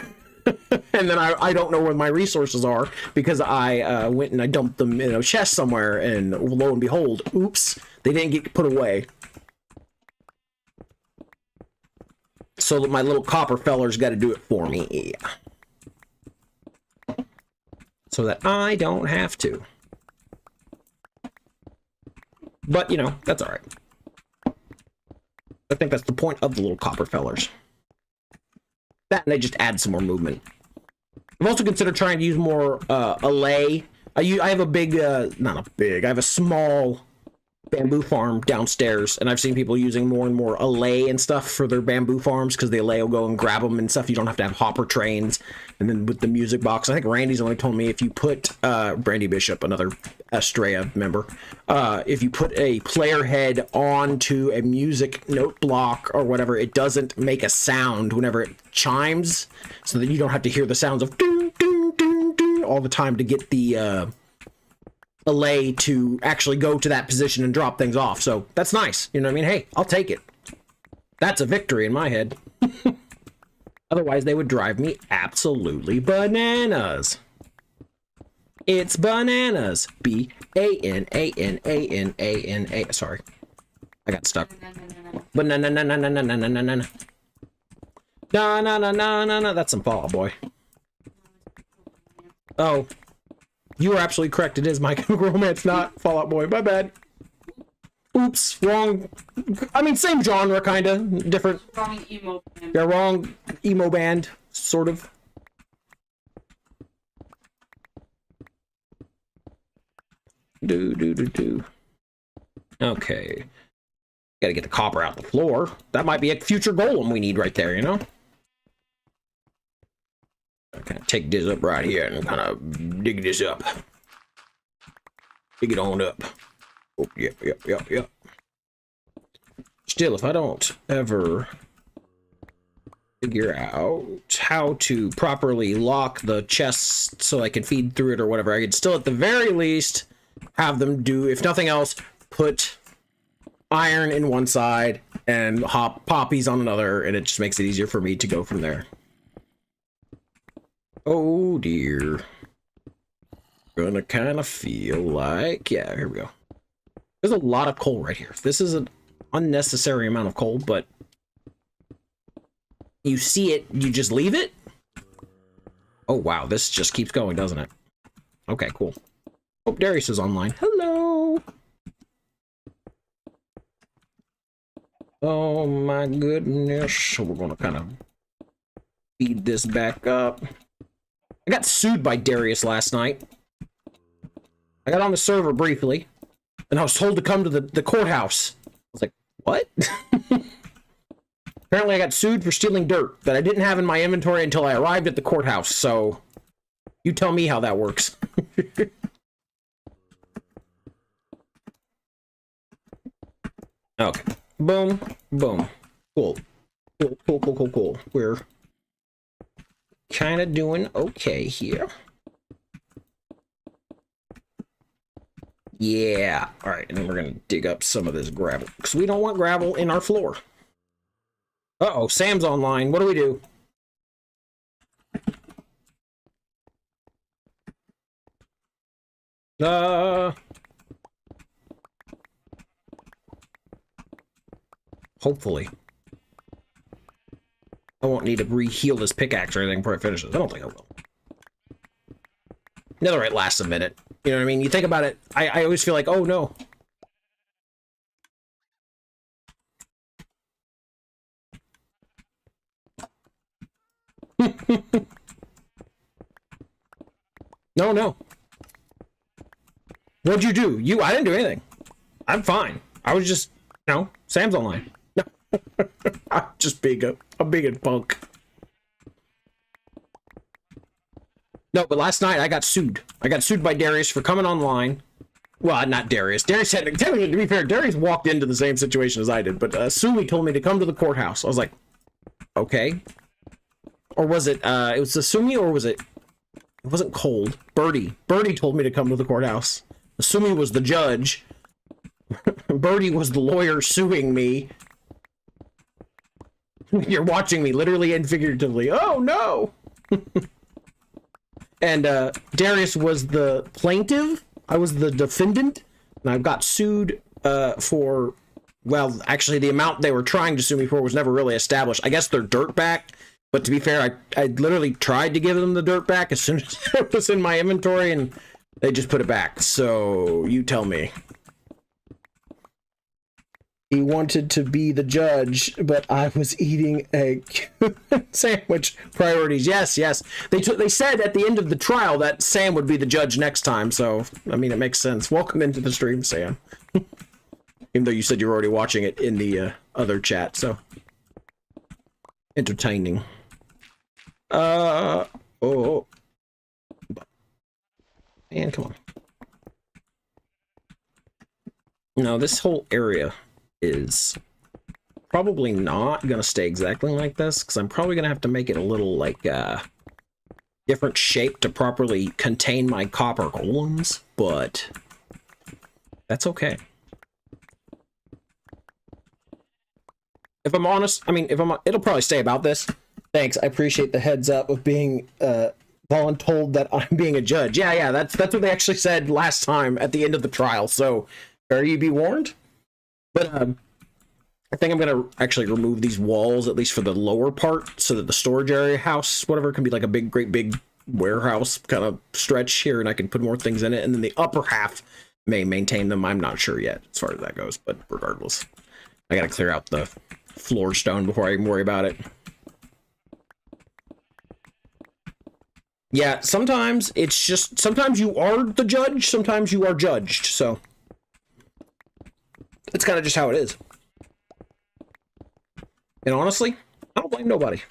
And then I don't know where my resources are because I went and I dumped them in a chest somewhere, and lo and behold, oops, they didn't get put away. So my little copper feller's got to do it for me, so that I don't have to. But you know, that's all right. I think that's the point of the little copper fellers. That and they just add some more movement. I've also considered trying to use more allay. I have a big, not a big, I have a small bamboo farm downstairs, and I've seen people using more and more allay and stuff for their bamboo farms, because the allay will go and grab them and stuff. You don't have to have hopper trains. And then with the music box, I think Randy's only told me if you put, Brandy Bishop, another Astraea member, if you put a player head onto a music note block or whatever, it doesn't make a sound whenever it chimes, so that you don't have to hear the sounds of ding, ding, ding, ding all the time to get the, allay to actually go to that position and drop things off. So that's nice. You know what I mean? Hey, I'll take it. That's a victory in my head. Otherwise, they would drive me absolutely bananas. It's bananas. B-A-N-A-N-A-N-A-N-A. Sorry. I got stuck. Banana. Na na na na na na na na. Na na na na na na. That's some Fall Out Boy. Oh. You are absolutely correct. It is My Chemical Romance, not Fall Out Boy. My bad. Oops, wrong. I mean, same genre, kind of. Different. Wrong emo band. Yeah, wrong emo band, sort of. Do. Okay. Gotta get the copper out the floor. That might be a future golem we need right there, you know? I kind of take this up right here and kind of dig this up. Dig it on up. Oh, yep. Still, if I don't ever figure out how to properly lock the chest so I can feed through it or whatever, I could still at the very least have them do, if nothing else, put iron in one side and poppies on another, and it just makes it easier for me to go from there. Oh dear. Gonna kind of feel like, yeah, here we go. There's a lot of coal right here. This is an unnecessary amount of coal, but you see it, you just leave it? Oh wow, this just keeps going, doesn't it? Okay, cool. Oh, Darius is online. Hello! Oh my goodness. So we're gonna kind of feed this back up. I got sued by Darius last night. I got on the server briefly, and I was told to come to the courthouse. I was like, what? Apparently I got sued for stealing dirt that I didn't have in my inventory until I arrived at the courthouse, so you tell me how that works. Okay. Boom. Boom. Cool. Cool. We're kind of doing okay here. Yeah. All right, and then we're going to dig up some of this gravel, because we don't want gravel in our floor. Uh-oh, Sam's online. What do we do? Hopefully. I won't need to re-heal this pickaxe or anything before it finishes. I don't think I will. Netherite lasts a minute. You know what I mean? You think about it, I always feel like, oh no. No. What'd you do? I didn't do anything. I'm fine. I was just, Sam's online. No. I'm just being a punk. No, but last night I got sued. I got sued by Darius for coming online. Well, not Darius. Darius had, technically, to be fair, Darius walked into the same situation as I did, but Sumi told me to come to the courthouse. I was like, okay. Or was it, it was the Sumi, or was it wasn't Cold. Birdie told me to come to the courthouse. Sumi was the judge. Birdie was the lawyer suing me. You're watching me literally and figuratively. Oh, no! And Darius was the plaintiff. I was the defendant. And I got sued for... Well, actually, the amount they were trying to sue me for was never really established. I guess their dirt back. But to be fair, I literally tried to give them the dirt back as soon as it was in my inventory, and they just put it back. So, you tell me. He wanted to be the judge, but I was eating a sandwich. Priorities. Yes. They said at the end of the trial that Sam would be the judge next time, so, I mean, it makes sense. Welcome into the stream, Sam. Even though you said you were already watching it in the other chat, so. Entertaining. Oh. And come on. No, this whole area is probably not gonna stay exactly like this, because I'm probably gonna have to make it a little like different shape to properly contain my copper golems, but that's okay. If I'm honest, I mean, it'll probably stay about this. Thanks, I appreciate the heads up of being voluntold that I'm being a judge. Yeah, that's what they actually said last time at the end of the trial, so better you be warned. But I think I'm gonna actually remove these walls, at least for the lower part, so that the storage area house, whatever, can be like a great big warehouse kind of stretch here, and I can put more things in it, and then the upper half may maintain them. I'm not sure yet as far as that goes, but regardless, I gotta clear out the floor stone before I even worry about it. Yeah, sometimes it's just, sometimes you are the judge, sometimes you are judged, so it's kind of just how it is. And honestly, I don't blame nobody.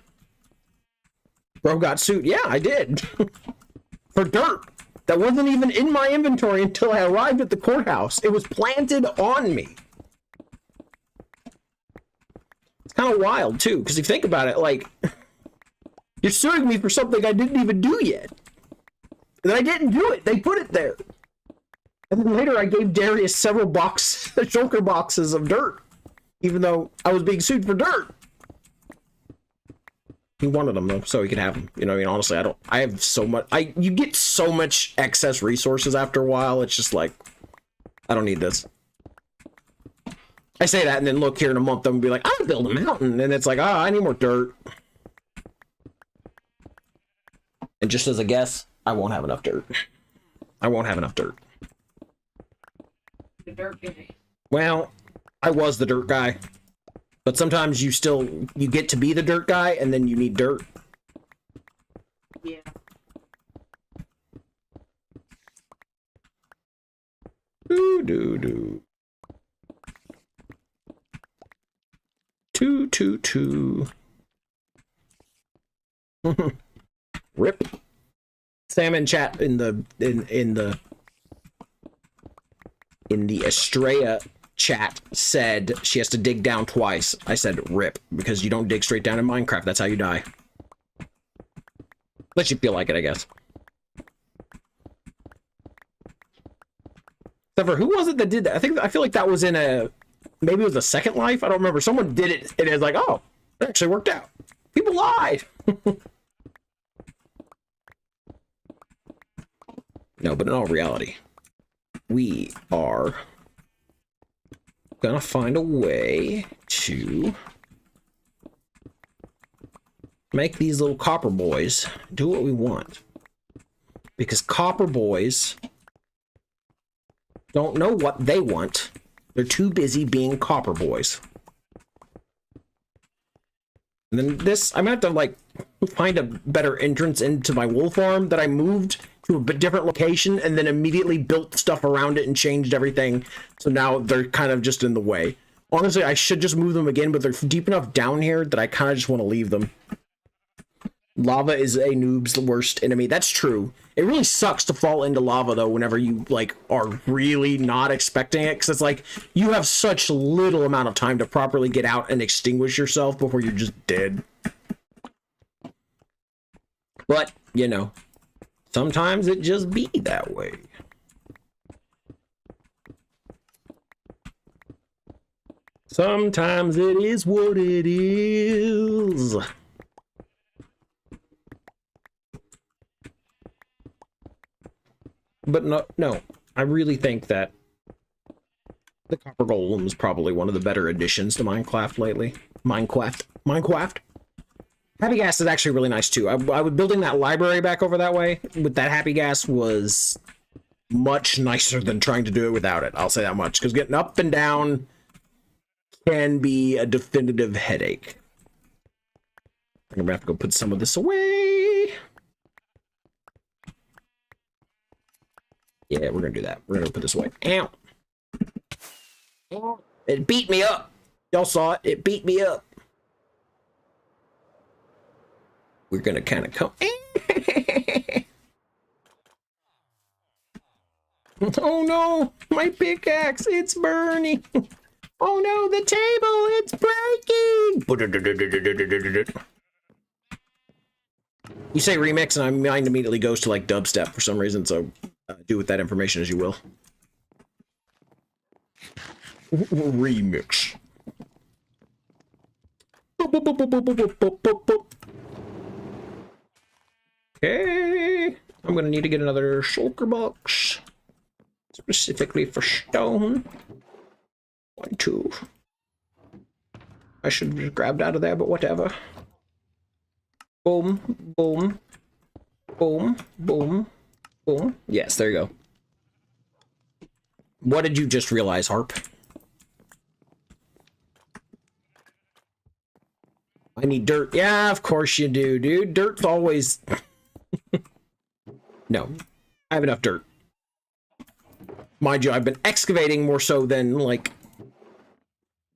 Bro got sued. Yeah, I did. For dirt that wasn't even in my inventory until I arrived at the courthouse. It was planted on me. It's kind of wild, too, because if you think about it, like, you're suing me for something I didn't even do yet. And I didn't do it. They put it there. And then later I gave Darius several shulker boxes of dirt, even though I was being sued for dirt. He wanted them though, so he could have them. You know what I mean? Honestly, I have so much, you get so much excess resources after a while, it's just like, I don't need this. I say that and then look here in a month, I'm gonna be like, I'm gonna build a mountain. And it's like, I need more dirt. And just as a guess, I won't have enough dirt. I won't have enough dirt. The dirt guy. Well, I was the dirt guy. But sometimes you get to be the dirt guy, and then you need dirt. Yeah. Do do do. Two two two. Rip. Salmon chat in the Astraea chat said she has to dig down twice. I said rip because you don't dig straight down in Minecraft. That's how you die. Let you feel like it, I guess. Except for who was it that did that? I feel like that was in a, maybe it was a Second Life. I don't remember. Someone did it and it was like, oh, it actually worked out. People lied. No, but in all reality, we are gonna find a way to make these little copper boys do what we want. Because copper boys don't know what they want. They're too busy being copper boys. And then this, I'm gonna have to like find a better entrance into my wool farm that I moved to a different location and then immediately built stuff around it and changed everything. So now they're kind of just in the way. Honestly, I should just move them again, but they're deep enough down here that I kind of just want to leave them. Lava is a noob's worst enemy. That's true. It really sucks to fall into lava though whenever you like are really not expecting it, because it's like you have such little amount of time to properly get out and extinguish yourself before you're just dead. But, you know, sometimes it just be that way. Sometimes it is what it is. But no, I really think that the Copper Golem is probably one of the better additions to Minecraft lately. Minecraft. Happy Gas is actually really nice too. I was building that library back over that way with that Happy Gas was much nicer than trying to do it without it. I'll say that much, because getting up and down can be a definitive headache. I'm gonna have to go put some of this away. Yeah, we're gonna do that. We're gonna put this away. Ow! It beat me up. Y'all saw it. It beat me up. We're gonna kind of come. Oh no! My pickaxe! It's burning! Oh no! The table! It's breaking! You say remix, and my mind immediately goes to like dubstep for some reason. So do with that information as you will. Remix. Okay, I'm gonna need to get another shulker box, specifically for stone. 1, 2. I should have grabbed out of there, but whatever. Boom, boom, boom, boom, boom. Yes, there you go. What did you just realize, Harp? I need dirt. Yeah, of course you do, dude. Dirt's always... No, I have enough dirt. Mind you, I've been excavating more so than, like,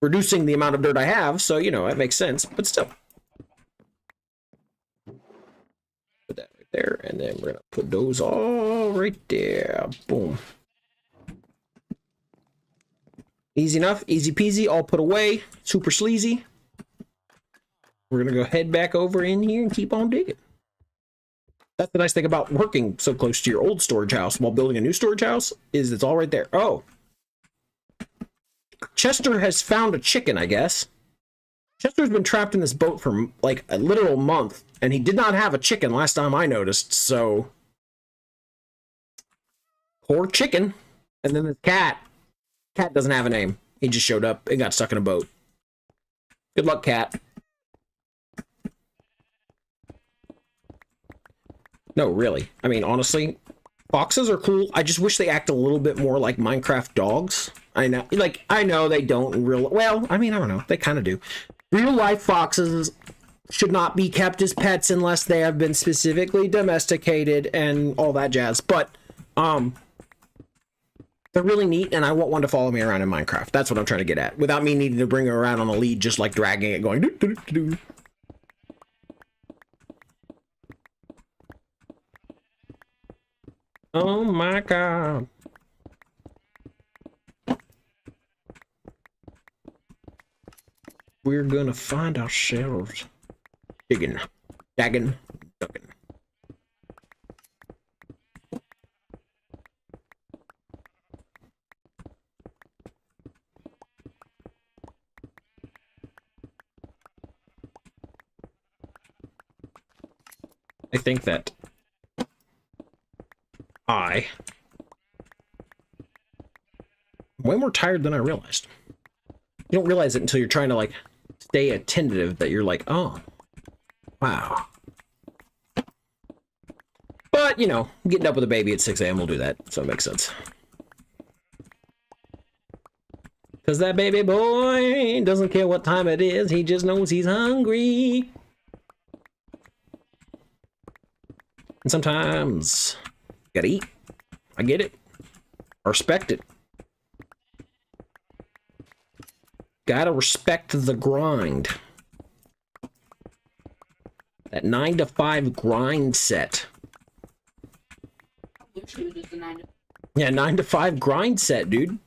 reducing the amount of dirt I have, so, you know, that makes sense, but still. Put that right there, and then we're gonna put those all right there. Boom. Easy enough, easy peasy, all put away, super sleazy. We're gonna go head back over in here and keep on digging. That's the nice thing about working so close to your old storage house while building a new storage house, is it's all right there. Oh. Chester has found a chicken, I guess. Chester's been trapped in this boat for like a literal month, and he did not have a chicken last time I noticed, so... Poor chicken. And then the cat. Cat doesn't have a name. He just showed up and got stuck in a boat. Good luck, cat. No, really. I mean, honestly, foxes are cool. I just wish they act a little bit more like Minecraft dogs. I know, like, I know they don't in real... Well, I mean, I don't know. They kind of do. Real-life foxes should not be kept as pets unless they have been specifically domesticated and all that jazz. But, they're They're really neat, and I want one to follow me around in Minecraft. That's what I'm trying to get at, without me needing to bring her around on a lead, just like dragging it, going. Doo, doo, doo, doo. Oh my god. We're gonna find ourselves digging, dagging, dugging. I think that I'm way more tired than I realized. You don't realize it until you're trying to, like, stay attentive that you're like, oh, wow. But, you know, getting up with a baby at 6 a.m. will do that, so it makes sense. Because that baby boy doesn't care what time it is, he just knows he's hungry. And sometimes, you gotta eat. I get it. I respect it. Gotta respect the grind. That 9 to 5 grind set. Yeah, 9 to 5 grind set, dude.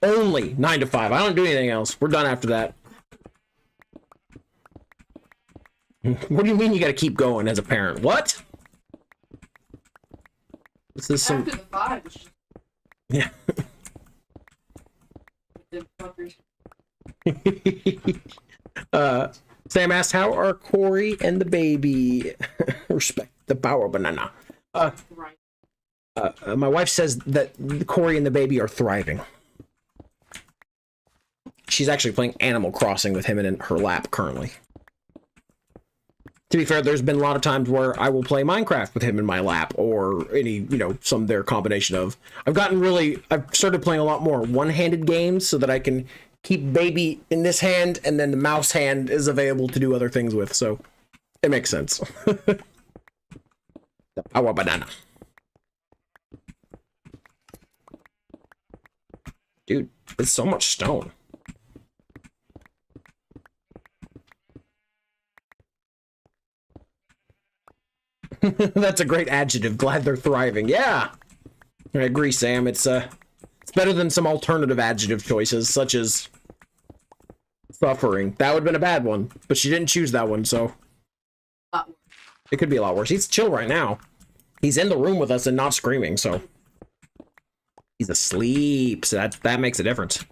Only 9 to 5. I don't do anything else. We're done after that. What do you mean you gotta keep going as a parent? What? This is some... After the 5, it's just... Yeah. The fuckers. Sam asked, how are Corey and the baby? Respect the power banana. Right. My wife says that Corey and the baby are thriving. She's actually playing Animal Crossing with him in her lap currently. To be fair, there's been a lot of times where I will play Minecraft with him in my lap, or any, you know, some their combination of. I've started playing a lot more one-handed games so that I can keep baby in this hand, and then the mouse hand is available to do other things with, so it makes sense. The power banana. Dude, it's so much stone. That's a great adjective. Glad they're thriving. Yeah, I agree, Sam. It's better than some alternative adjective choices, such as suffering. That would have been a bad one, but she didn't choose that one, so it could be a lot worse. He's chill right now. He's in the room with us and not screaming, so he's asleep. So that makes a difference.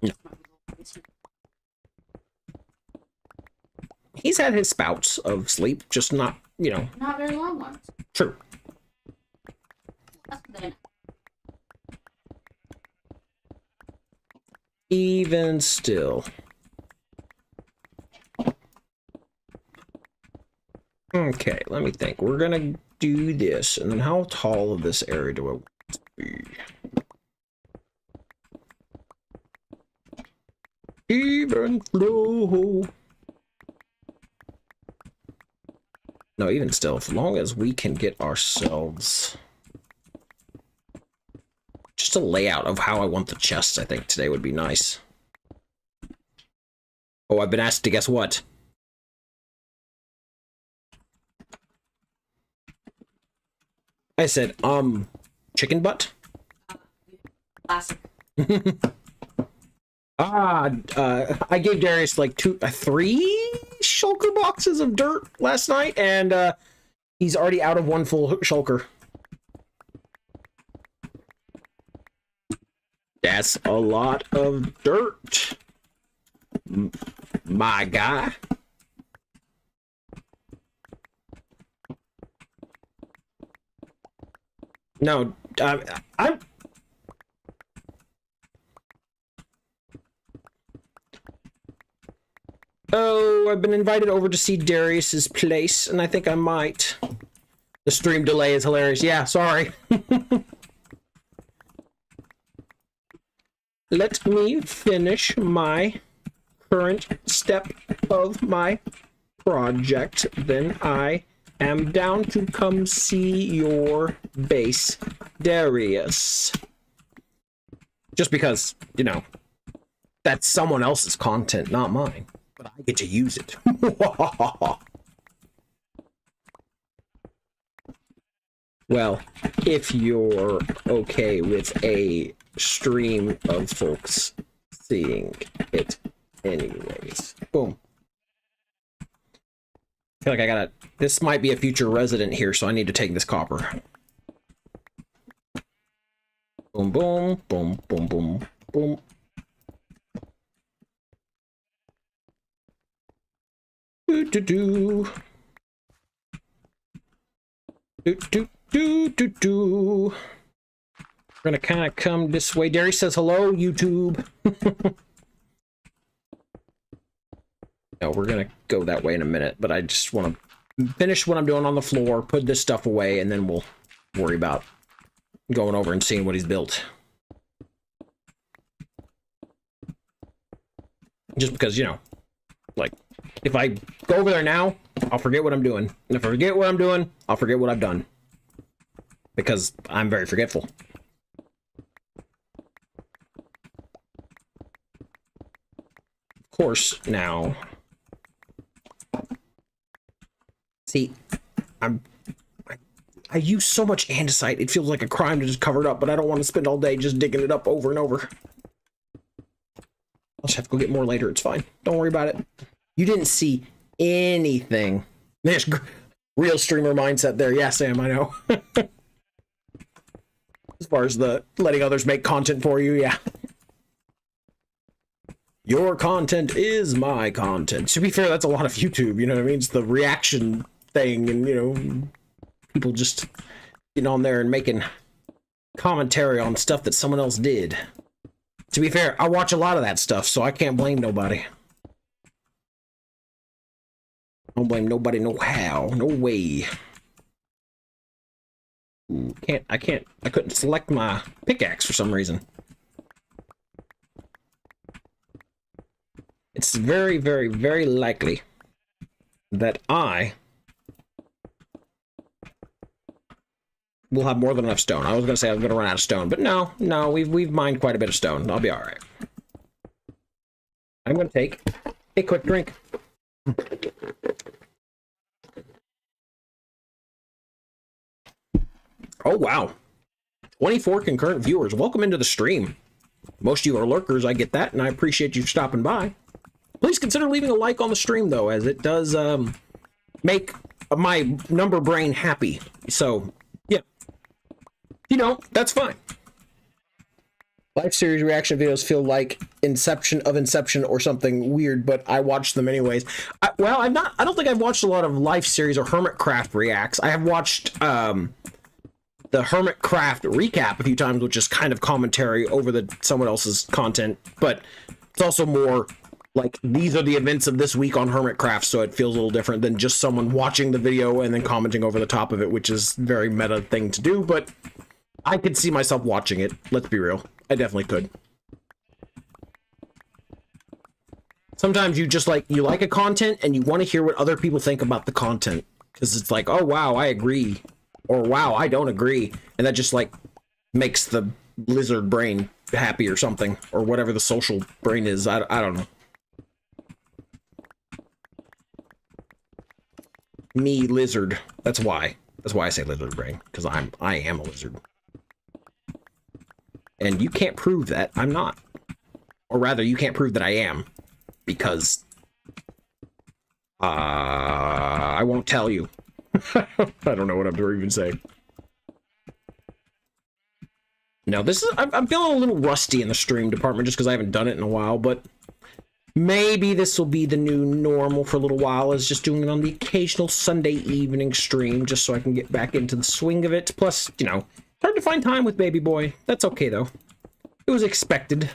Yeah. He's had his spouts of sleep, just not, you know. Not very long ones. True. That's then. Even still. Okay, let me think. We're gonna do this, and then how tall of this area do I want it to be? Even though... No, even still, as long as we can get ourselves just a layout of how I want the chests, I think today would be nice. Oh, I've been asked to guess what? I said, chicken butt? Classic. I gave Darius like 3 shulker boxes of dirt last night, and he's already out of 1 full shulker. That's a lot of dirt, my guy. No, I'm... Oh, I've been invited over to see Darius's place, and I think I might. The stream delay is hilarious. Yeah, sorry. Let me finish my current step of my project, then I am down to come see your base, Darius. Just because, you know, that's someone else's content, not mine. But I get to use it. Well, if you're okay with a stream of folks seeing it anyways. Boom. I feel like I gotta... This might be a future resident here, so I need to take this copper. Boom, boom, boom, boom, boom, boom. Do-do-do. Do-do-do-do-do. We're gonna kind of come this way. Darius says hello, YouTube. No, we're gonna go that way in a minute, but I just want to finish what I'm doing on the floor, put this stuff away, and then we'll worry about going over and seeing what he's built. Just because, you know, like, if I go over there now, I'll forget what I'm doing. And if I forget what I'm doing, I'll forget what I've done. Because I'm very forgetful. Of course, now... See, I use so much andesite, it feels like a crime to just cover it up, but I don't want to spend all day just digging it up over and over. I'll just have to go get more later, it's fine. Don't worry about it. You didn't see anything. There's real streamer mindset there. Yeah, Sam, I know. As far as the letting others make content for you, yeah. Your content is my content. To be fair, that's a lot of YouTube, you know what I mean? It's the reaction thing, and, you know, people just getting on there and making commentary on stuff that someone else did. To be fair, I watch a lot of that stuff, so I can't blame nobody. I don't blame nobody, no how, no way. Ooh, I couldn't select my pickaxe for some reason. It's very, very, very likely that I will have more than enough stone. I was gonna say I was gonna run out of stone, but no, we've mined quite a bit of stone. I'll be all right. I'm gonna take a quick drink. Oh wow, 24 concurrent viewers. Welcome into the stream. Most of you are lurkers, I get that, and I appreciate you stopping by. Please consider leaving a like on the stream, though, as it does make my number brain happy. So, yeah. You know, that's fine. Live series reaction videos feel like Inception or something weird, but I watch them anyways. I don't think I've watched a lot of Life series or Hermitcraft reacts. I have watched the Hermitcraft recap a few times, which is kind of commentary over someone else's content, but it's also more like, these are the events of this week on Hermitcraft, so it feels a little different than just someone watching the video and then commenting over the top of it, which is a very meta thing to do, but I could see myself watching it. Let's be real. I definitely could. Sometimes you like a content and you want to hear what other people think about the content, because it's like, oh wow, I agree, or wow, I don't agree, and that just like makes the lizard brain happy or something, or whatever the social brain is. I don't know. Me, lizard. That's why I say lizard brain, because I am a lizard. And you can't prove that I'm not. Or rather, you can't prove that I am, because I won't tell you. I don't know what I'm even saying. Now, I'm feeling a little rusty in the stream department just because I haven't done it in a while, but maybe this will be the new normal for a little while, is just doing it on the occasional Sunday evening stream, just so I can get back into the swing of it. Plus, you know, it's hard to find time with baby boy. That's okay, though. It was expected.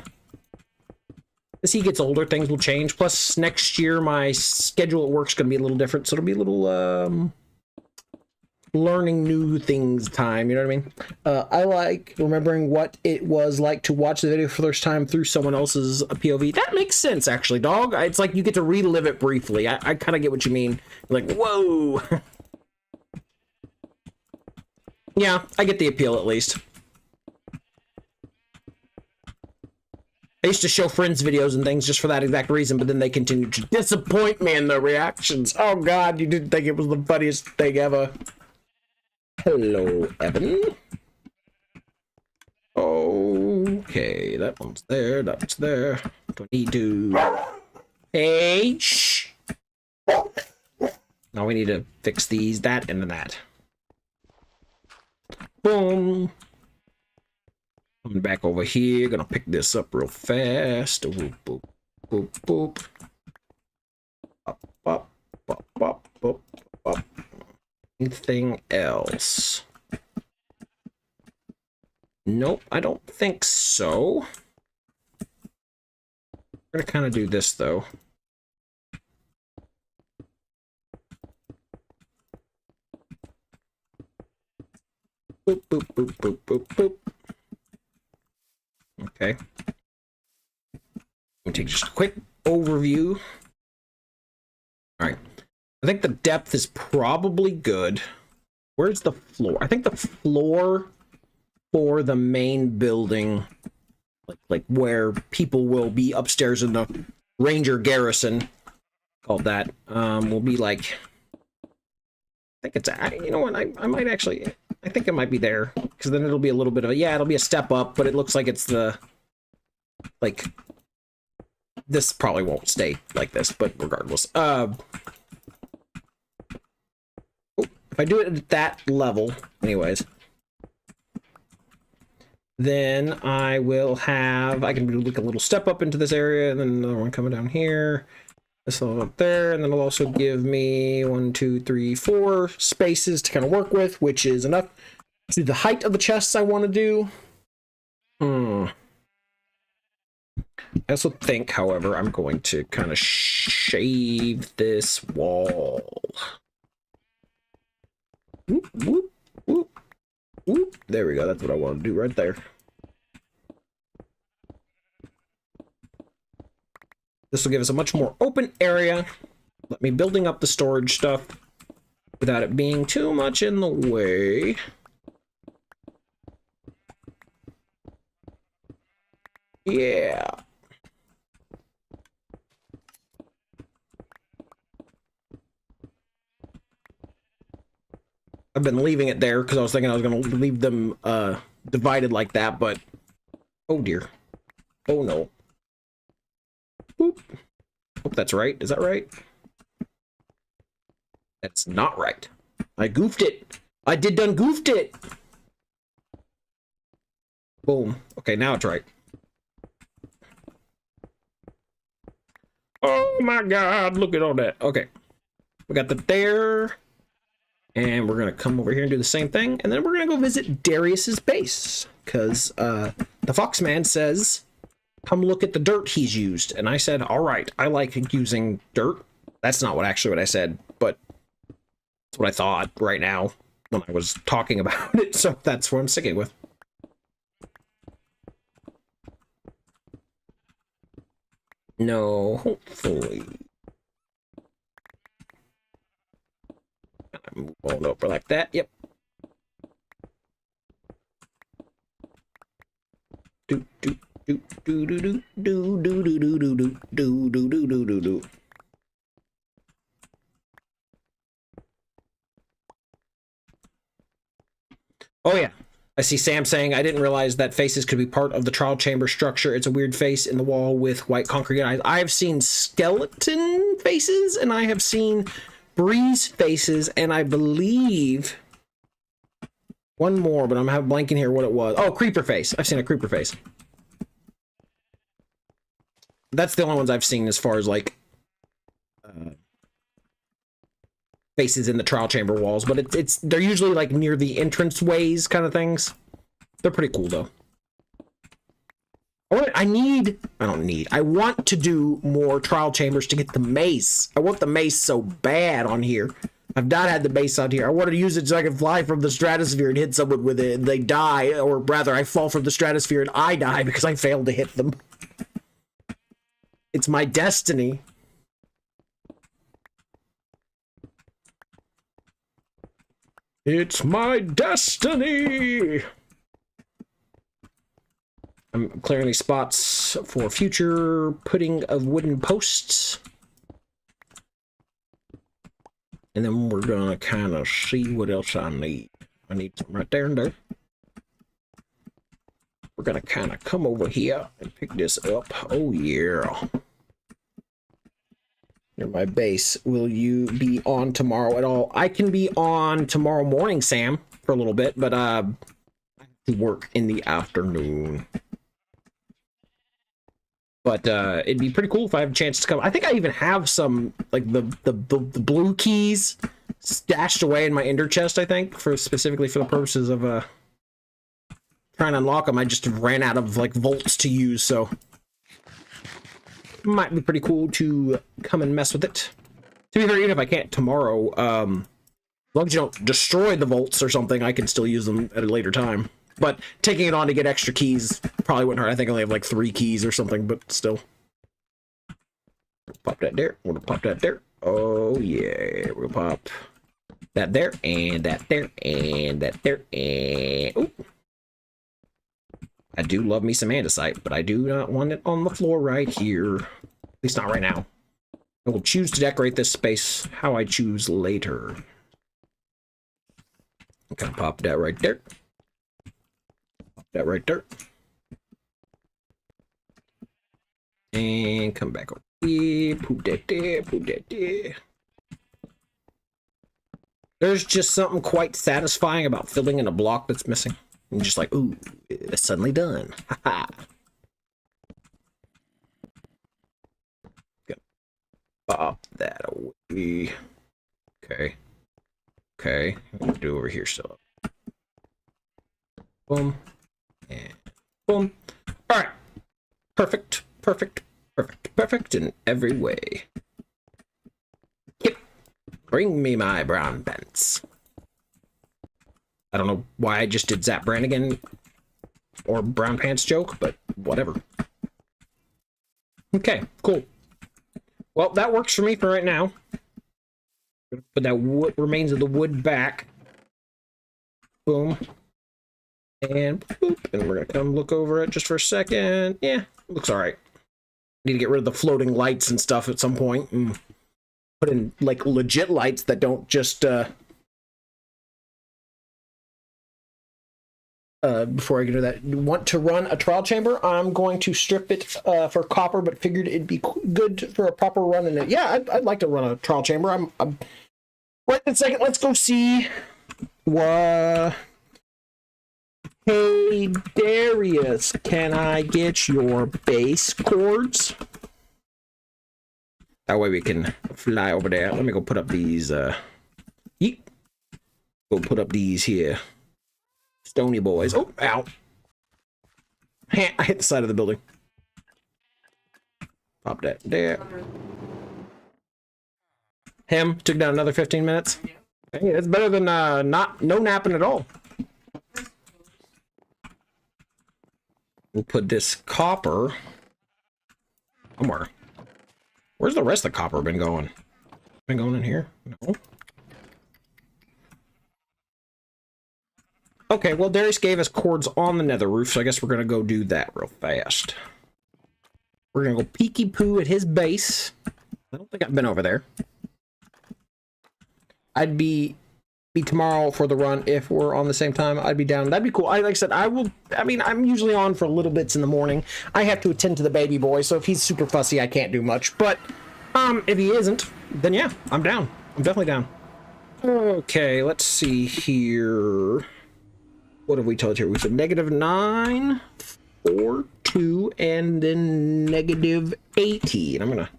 As he gets older, things will change. Plus, next year, my schedule at work's going to be a little different, so it'll be a little, learning new things time, you know what I mean? I like remembering what it was like to watch the video for the first time through someone else's POV. That makes sense, actually, dog. It's like you get to relive it briefly. I kind of get what you mean. Like, whoa! Yeah, I get the appeal at least. I used to show friends videos and things just for that exact reason, but then they continued to disappoint me in their reactions. Oh god, you didn't think it was the funniest thing ever. Hello, Evan. Okay, that one's there, that's there. Do I need to... Hey, shh! Now we need to fix these, that, and that. Boom! Coming back over here, gonna pick this up real fast. Boop, boop, boop, boop. Up, up, up, up, up, up. Anything else? Nope, I don't think so. We're gonna kind of do this though. Boop, boop, boop, boop, boop, boop. Okay. Let me take just a quick overview. All right. I think the depth is probably good. Where's the floor? I think the floor for the main building, like where people will be upstairs in the Ranger garrison, called that, will be like, I think it's, you know what, I might actually, I think it might be there, because then it'll be a little bit of a, yeah, it'll be a step up, but it looks like it's the, like, this probably won't stay like this, but regardless. If I do it at that level, anyways, then I will have, I can do like a little step up into this area, and then another one coming down here. This one up there, and then it'll also give me 1, 2, 3, 4 spaces to kind of work with, which is enough to the height of the chests I want to do. I also think, however, I'm going to kind of shave this wall. Whoop, whoop, whoop, whoop. There we go. That's what I want to do right there. This will give us a much more open area. Let me building up the storage stuff without it being too much in the way. Yeah. I've been leaving it there because I was thinking I was going to leave them divided like that, but oh dear. Oh no. Boop. Hope that's right. Is that right? That's not right. I goofed it. I did done goofed it. Boom. Okay, now it's right. Oh my god, look at all that. Okay. We got the there. And we're gonna come over here and do the same thing. And then we're gonna go visit Darius's base. Because the Foxman says, come look at the dirt he's used. And I said, all right, I like using dirt. That's not what I said, but that's what I thought right now when I was talking about it. So that's what I'm sticking with. No, hopefully. Move on over like that. Yep. Do do do do do do do do do do do do do do do do do. Oh yeah. I see Sam saying, I didn't realize that faces could be part of the trial chamber structure. It's a weird face in the wall with white concrete eyes. I have seen skeleton faces, and I have seen breeze faces, and I believe one more, but I'm blanking here what it was. Oh, creeper face. I've seen a creeper face. That's the only ones I've seen as far as, like, faces in the trial chamber walls, but they're usually like near the entrance ways kind of things. They're pretty cool though. I want to do more trial chambers to get the mace. I want the mace so bad on here. I've not had the mace on here. I wanted to use it so I can fly from the stratosphere and hit someone with it and they die, or rather I fall from the stratosphere and I die because I failed to hit them. It's my destiny. It's my destiny! I'm clearing these spots for future putting of wooden posts. And then we're gonna kind of see what else I need. I need some right there and there. We're gonna kind of come over here and pick this up. Oh yeah. Near my base. Will you be on tomorrow at all? I can be on tomorrow morning, Sam, for a little bit, but I have to work in the afternoon. But it'd be pretty cool if I have a chance to come. I think I even have some, like, the blue keys stashed away in my ender chest, I think, specifically for the purposes of trying to unlock them. I just ran out of, like, volts to use, so might be pretty cool to come and mess with it. To be fair, even if I can't tomorrow, as long as you don't destroy the volts or something, I can still use them at a later time. But taking it on to get extra keys probably wouldn't hurt. I think I only have like 3 keys or something, but still. Pop that there. We're gonna pop that there. Oh yeah, we'll pop that there, and that there, and that there, and ooh. I do love me some andesite, but I do not want it on the floor right here. At least not right now. I will choose to decorate this space how I choose later. Okay, pop that right there. Pop that right there. And come back over here. Poop that there, poop that there. There's just something quite satisfying about filling in a block that's missing. And just like, ooh, it's suddenly done. Haha. Pop that away. Okay. Okay. What do we do over here still? Boom. And boom. Alright. Perfect. Perfect. Perfect. Perfect in every way. Yep. Bring me my brown pants. I don't know why I just did Zap Brannigan or brown pants joke, but whatever. Okay, cool. Well, that works for me for right now. Put that wood remains of the wood back. Boom. And boop. And we're gonna come look over it just for a second. Yeah, looks all right. Need to get rid of the floating lights and stuff at some point and put in like legit lights that don't just before I get to that, want to run a trial chamber. I'm going to strip it for copper, but figured it'd be good for a proper run in it. Yeah, I'd like to run a trial chamber. I'm right in a second. Let's go see what. Hey Darius, can I get your base cords? That way we can fly over there. Let me go put up these. Yeet. Go put up these here. Stony boys. Oh, ow. I hit the side of the building. Pop that there. Him took down another 15 minutes. Hey, that's better than no napping at all. We'll put this copper somewhere. Where's the rest of the copper been going? Been going in here? No. Okay, well, Darius gave us cords on the nether roof, so I guess we're going to go do that real fast. We're going to go peeky poo at his base. I don't think I've been over there. I'd be tomorrow for the run if we're on the same time. I'd be down. That'd be cool. Like I said, I'm usually on for little bits in the morning. I have to attend to the baby boy, so if he's super fussy, I can't do much. But if he isn't, then yeah, I'm down. I'm definitely down. Okay, let's see here. What have we told here? We said -9, 4, 2, and then -80. And I'm gonna.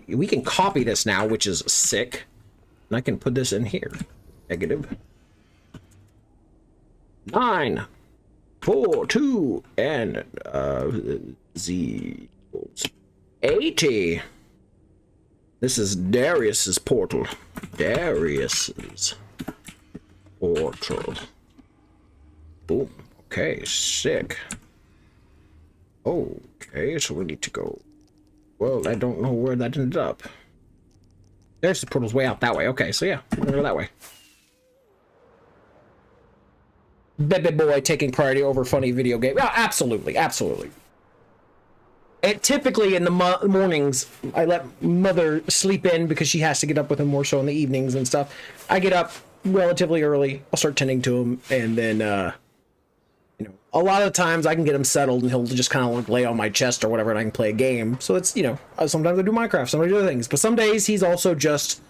We can copy this now, which is sick. And I can put this in here. -9, 4, 2, and z equals 80. This is Darius's portal. Darius's portal. Boom. Okay, sick. Okay, so we need to go. Well, I don't know where that ended up. There's the portal's way out that way. Okay, so yeah, we're gonna go that way. baby boy taking priority over funny video game. Yeah, absolutely, absolutely. And typically in the mornings, I let mother sleep in because she has to get up with him more so in the evenings and stuff. I get up relatively early. I'll start tending to him, and then, you know, a lot of times I can get him settled, and he'll just kind of like lay on my chest or whatever, and I can play a game. So it's, you know, sometimes I do Minecraft, sometimes I do other things. But some days he's also just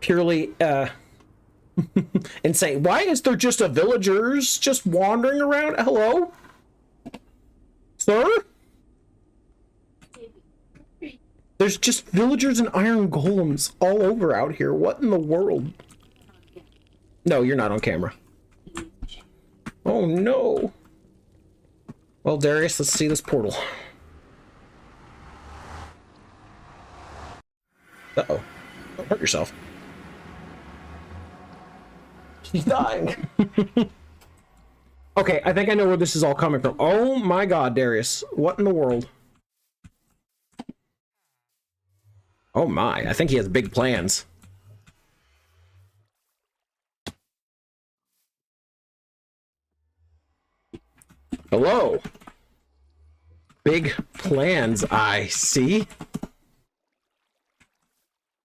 purely, insane. Why is there just a villagers just wandering around? Hello? Sir? There's just villagers and iron golems all over out here. What in the world? No, you're not on camera. Oh no. Well, Darius, let's see this portal. Uh-oh. Don't hurt yourself. She's dying. Okay, I think I know where this is all coming from. Oh my god, Darius. What in the world? Oh my, I think he has big plans. Hello. Big plans, I see.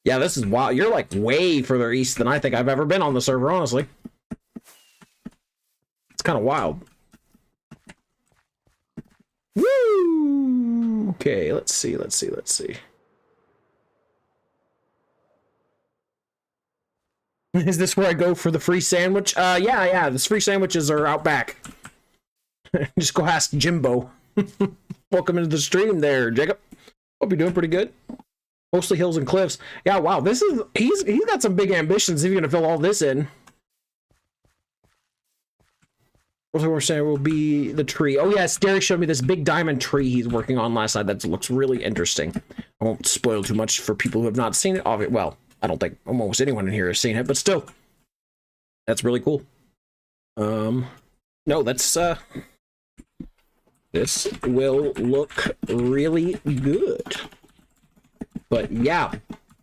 Yeah, this is wild. You're like way further east than I think I've ever been on the server, honestly. It's kind of wild. Woo! Okay, let's see. Is this where I go for the free sandwich? Yeah, the free sandwiches are out back. Just go ask Jimbo. Welcome into the stream there, Jacob. Hope you're doing pretty good. Mostly hills and cliffs. Yeah, wow, this is, he's got some big ambitions if you're gonna fill all this in. What we're saying will be the tree. Oh yes, Derek showed me this big diamond tree he's working on last night. That looks really interesting. I won't spoil too much for people who have not seen it. Well, I don't think almost anyone in here has seen it, but still, that's really cool. No, that's this will look really good. But yeah,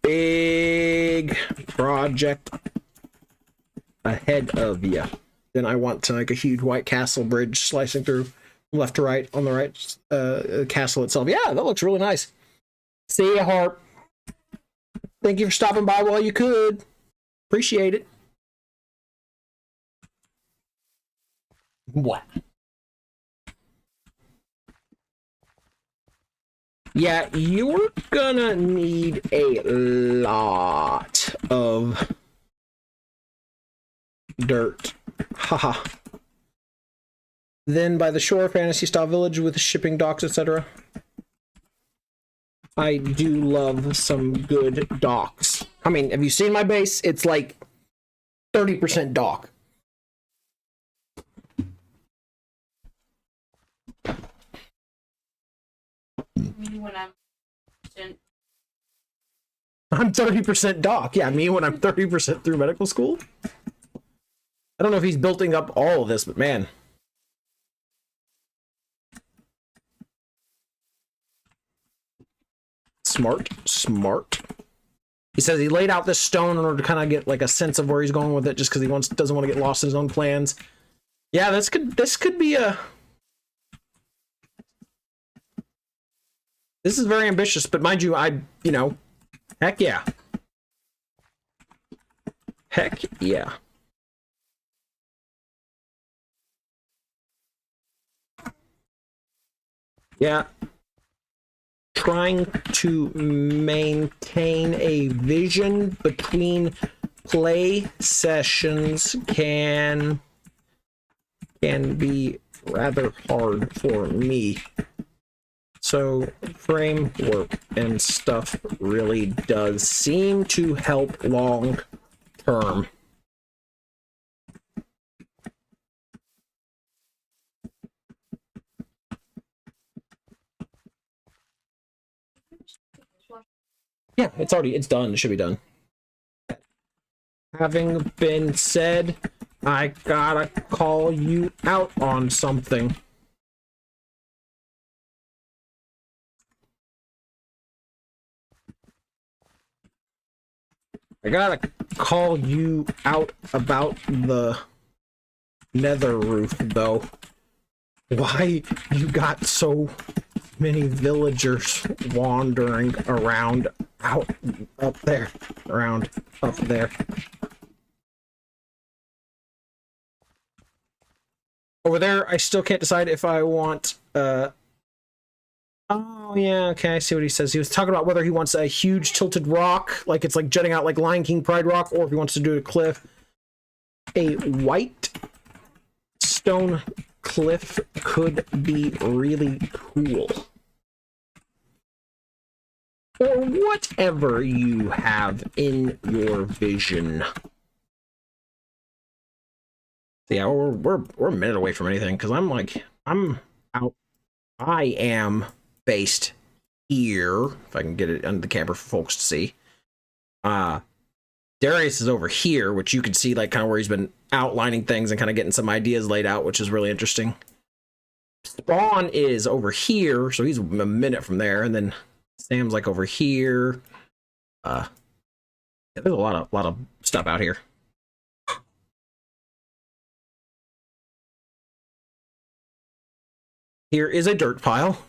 big project ahead of you. Then I want to make a huge white castle bridge slicing through left to right on the right castle itself. Yeah, that looks really nice. See ya, Harp. Thank you for stopping by while you could. Appreciate it. What? Yeah, you're gonna need a lot of dirt. Haha. Then by the shore, fantasy style village with shipping docks, etc. I do love some good docks. I mean, have you seen my base? It's like 30% dock. Me when I'm 30% dock. Yeah, me when I'm 30% through medical school. I don't know if he's building up all of this, but man. Smart. He says he laid out this stone in order to kind of get like a sense of where he's going with it, just because he doesn't want to get lost in his own plans. Yeah, this could be a. This is very ambitious, but mind you, heck yeah. Heck yeah. Yeah. Trying to maintain a vision between play sessions can be rather hard for me. So framework and stuff really does seem to help long term. Yeah, it's done. It should be done. Having been said, I gotta call you out on something. I gotta call you out about the nether roof, though. Why you got so many villagers wandering around up there? Over there, I still can't decide if I want, oh, yeah, okay, I see what he says. He was talking about whether he wants a huge tilted rock, like it's like jutting out like Lion King Pride Rock, or if he wants to do a cliff. A white stone cliff could be really cool. Or whatever you have in your vision. Yeah, we're a minute away from anything, because I'm out. I am based here, if I can get it under the camera for folks to see. Darius is over here, which you can see like kind of where he's been outlining things and kind of getting some ideas laid out, which is really interesting. Spawn is over here, so he's a minute from there, and then Sam's like over here. Yeah, there's a lot of stuff out here. Here is a dirt pile.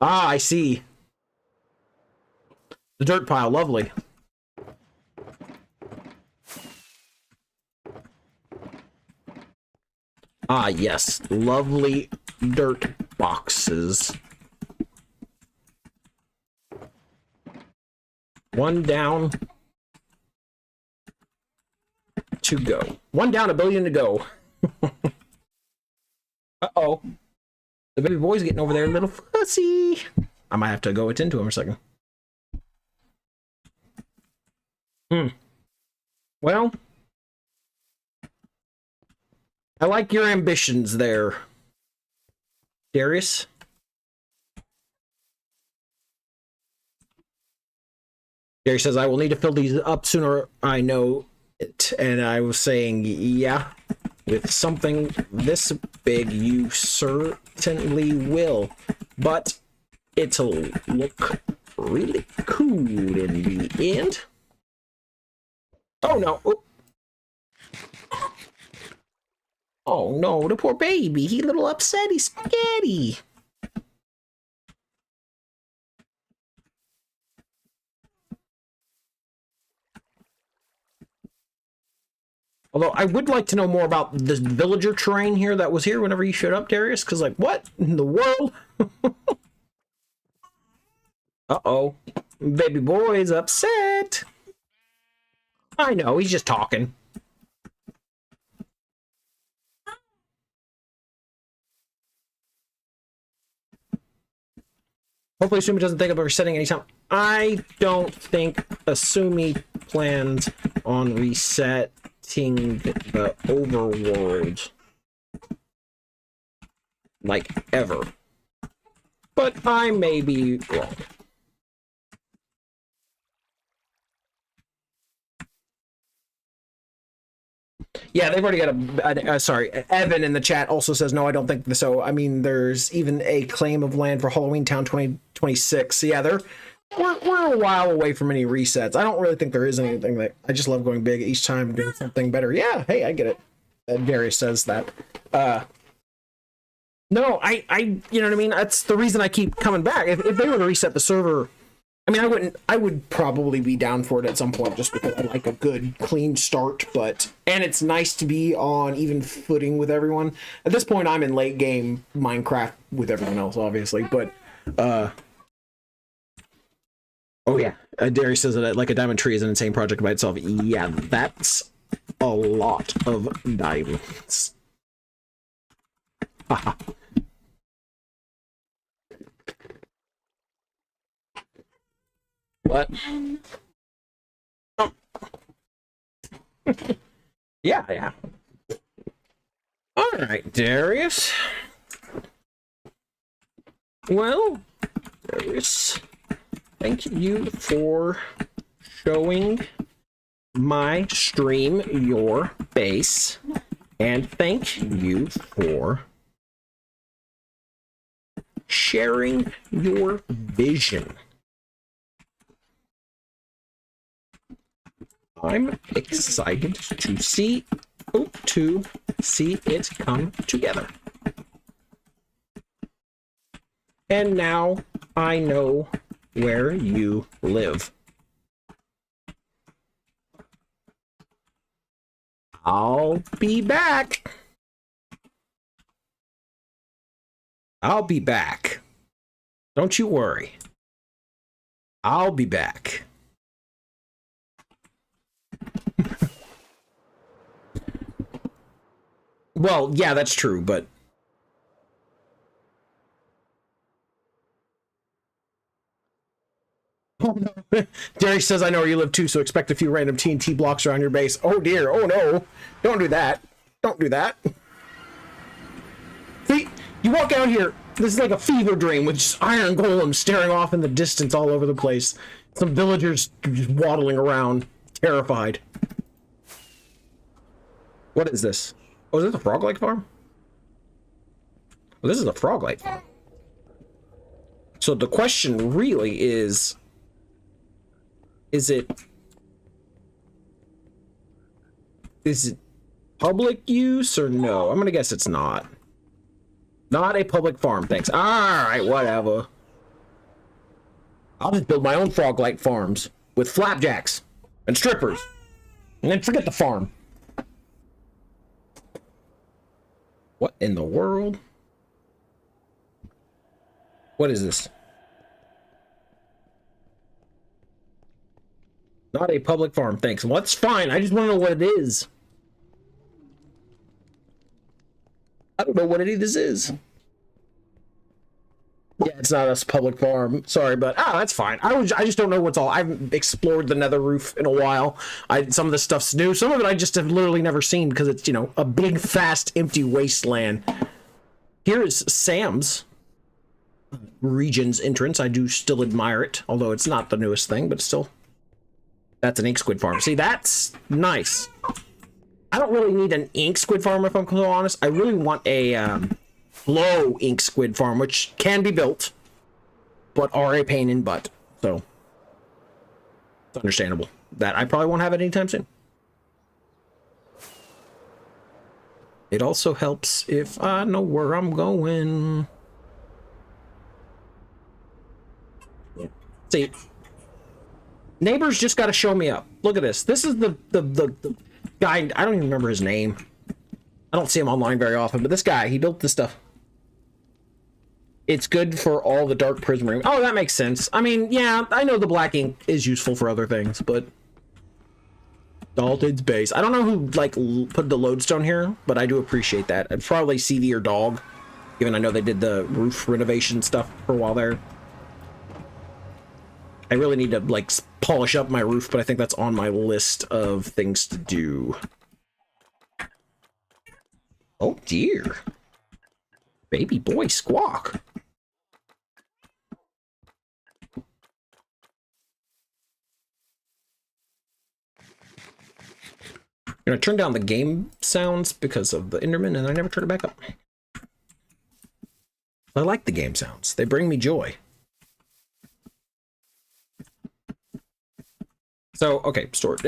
Ah, I see. The dirt pile, lovely. Ah, yes, lovely dirt boxes. One down to go. One down, a billion to go. Uh-oh. The baby boy's getting over there a little fussy. I might have to go attend to him for a second. Well, I like your ambitions there, Darius. Darius says, I will need to fill these up sooner, I know it. And I was saying, yeah, with something this big, you certainly will. But it'll look really cool in the end. Oh, no. Oh, no, the poor baby. He's a little upset. He's spaghetti. Although, I would like to know more about this villager terrain here that was here whenever you showed up, Darius, because, like, what in the world? Uh-oh. Baby boy's upset. I know, he's just talking. Hopefully Asumi doesn't think of resetting anytime. I don't think Asumi plans on resetting the overworld. Like, ever. But I may be wrong. Yeah, they've already got a sorry, Evan in the chat also says, no, I don't think so. I mean, there's even a claim of land for Halloween Town 2026. So yeah, we're a while away from any resets. I don't really think there is anything that, I just love going big each time doing something better. Yeah, hey, I get it. Gary says that. No, I, you know what I mean? That's the reason I keep coming back. If they were to reset the server, I mean, I would probably be down for it at some point just because I like a good, clean start, and it's nice to be on even footing with everyone. At this point, I'm in late game Minecraft with everyone else, obviously, but, oh yeah, Darius says that like a diamond tree is an insane project by itself. Yeah, that's a lot of diamonds. Haha. What? Oh. Yeah. All right, Darius. Well, Darius, thank you for showing my stream your base, and thank you for sharing your vision. I'm excited to see to see it come together. And now I know where you live. I'll be back. I'll be back. Don't you worry. I'll be back. Well, yeah, that's true, but oh no. Jerry says I know where you live too, so expect a few random TNT blocks around your base. Oh dear, oh no. Don't do that. Don't do that. See, you walk out here, this is like a fever dream with just iron golems staring off in the distance all over the place. Some villagers just waddling around, terrified. What is this? Oh, is this a frog-like farm? Well, this is a frog-like farm. So the question really is it public use or no? I'm gonna guess it's not. Not a public farm, thanks. Alright, whatever. I'll just build my own frog-like farms with flapjacks and strippers. And then forget the farm. What in the world? What is this? Not a public farm, thanks. Well, that's fine. I just want to know what it is. I don't know what any of this is. Yeah, it's not a public farm. Sorry, but that's fine. I just don't know what's all. I haven't explored the nether roof in a while. Some of this stuff's new. Some of it I just have literally never seen because it's, you know, a big, fast, empty wasteland. Here is Sam's region's entrance. I do still admire it, although it's not the newest thing, but still. That's an ink squid farm. See, that's nice. I don't really need an ink squid farm, if I'm so honest. I really want a low ink squid farm, which can be built, but are a pain in butt. So, it's understandable that I probably won't have it anytime soon. It also helps if I know where I'm going. See, neighbors just got to show me up. Look at this. This is the guy. I don't even remember his name. I don't see him online very often, but this guy, he built this stuff. It's good for all the dark prism room. Oh, that makes sense. I mean, yeah, I know the black ink is useful for other things, but Dalton's base. I don't know who like put the lodestone here, but I do appreciate that. It's probably CV or Dog, given I know they did the roof renovation stuff for a while there. I really need to like polish up my roof, but I think that's on my list of things to do. Oh dear. Baby boy squawk. I'm gonna turn down the game sounds because of the Enderman, and I never turn it back up. I like the game sounds. They bring me joy. So, okay, store.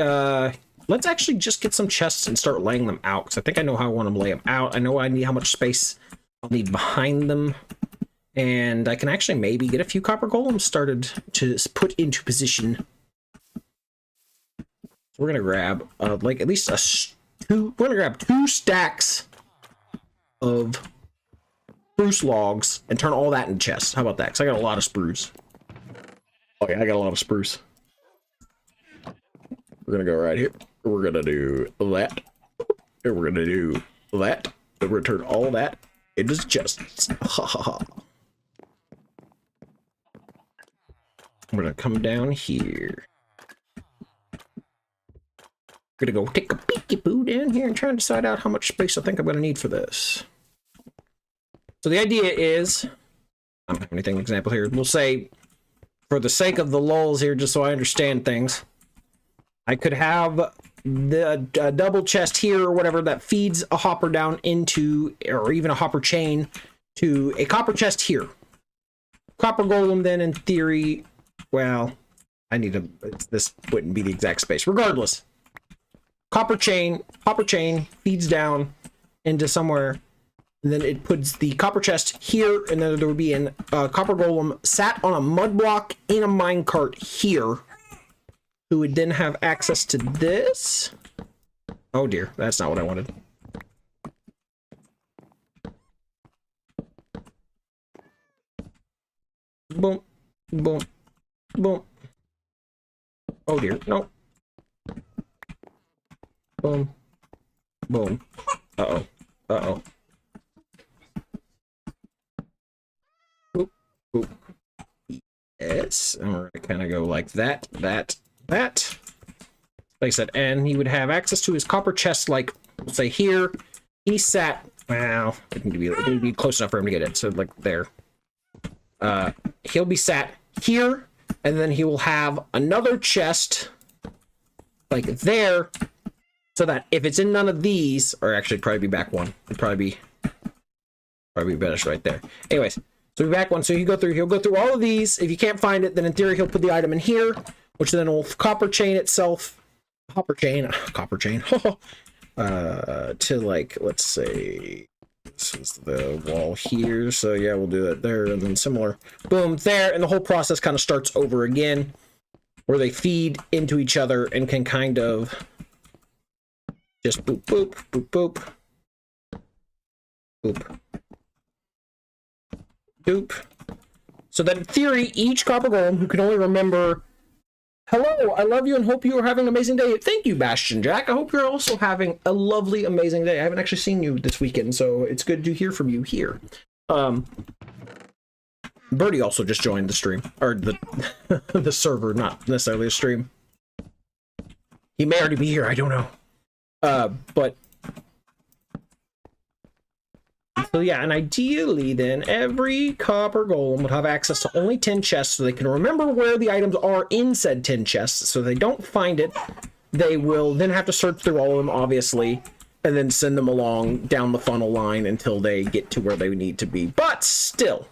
Let's actually just get some chests and start laying them out, because I think I know how I want to lay them out. I know I need how much space I'll need behind them. And I can actually maybe get a few copper golems started to put into position. We're gonna grab like at least we're gonna grab 2 stacks of spruce logs and turn all that into chests. How about that? Because I got a lot of spruce. Oh yeah, I got a lot of spruce. We're gonna go right here. We're gonna do that. And we're gonna do that. And we're gonna turn all that into chests. Ha ha ha. We're gonna come down here. Gonna go take a peeky-poo down here and try and decide out how much space I think I'm gonna need for this. So the idea is, I don't have anything example here. We'll say, for the sake of the lulls here, just so I understand things, I could have the double chest here or whatever that feeds a hopper down into, or even a hopper chain to a copper chest here. Copper golem then, in theory, well, I need to. This wouldn't be the exact space, regardless. copper chain feeds down into somewhere, and then it puts the copper chest here, and then there would be a copper golem sat on a mud block in a minecart here, who would then have access to this. Oh dear, that's not what I wanted. Boom, boom, boom. Oh dear, no. Boom, boom. Uh-oh, uh-oh. Boop, boop. Yes, and we're gonna kind of go like that. Like I said, and he would have access to his copper chest, like, we'll say here. He sat, well, it would be close enough for him to get it, so like there. He'll be sat here, and then he will have another chest, like there, so that if it's in none of these, or actually it'd probably be back one, it'd probably be better right there. Anyways, so back one, so he'll go through all of these. If you can't find it, then in theory he'll put the item in here, which then will copper chain itself, to like, let's say, this is the wall here, so yeah, we'll do that there, and then similar, boom, there, and the whole process kind of starts over again, where they feed into each other and can kind of just boop, boop, boop, boop, boop, boop. So that in theory, each copper golem who can only remember, hello, I love you and hope you are having an amazing day. Thank you, Bastion Jack. I hope you're also having a lovely, amazing day. I haven't actually seen you this weekend, so it's good to hear from you here. Birdie also just joined the stream, or the the server, not necessarily a stream. He may already be here, I don't know. But so yeah, and ideally then every copper golem would have access to only 10 chests, so they can remember where the items are in said 10 chests. So if they don't find it, they will then have to search through all of them, obviously, and then send them along down the funnel line until they get to where they need to be. But still,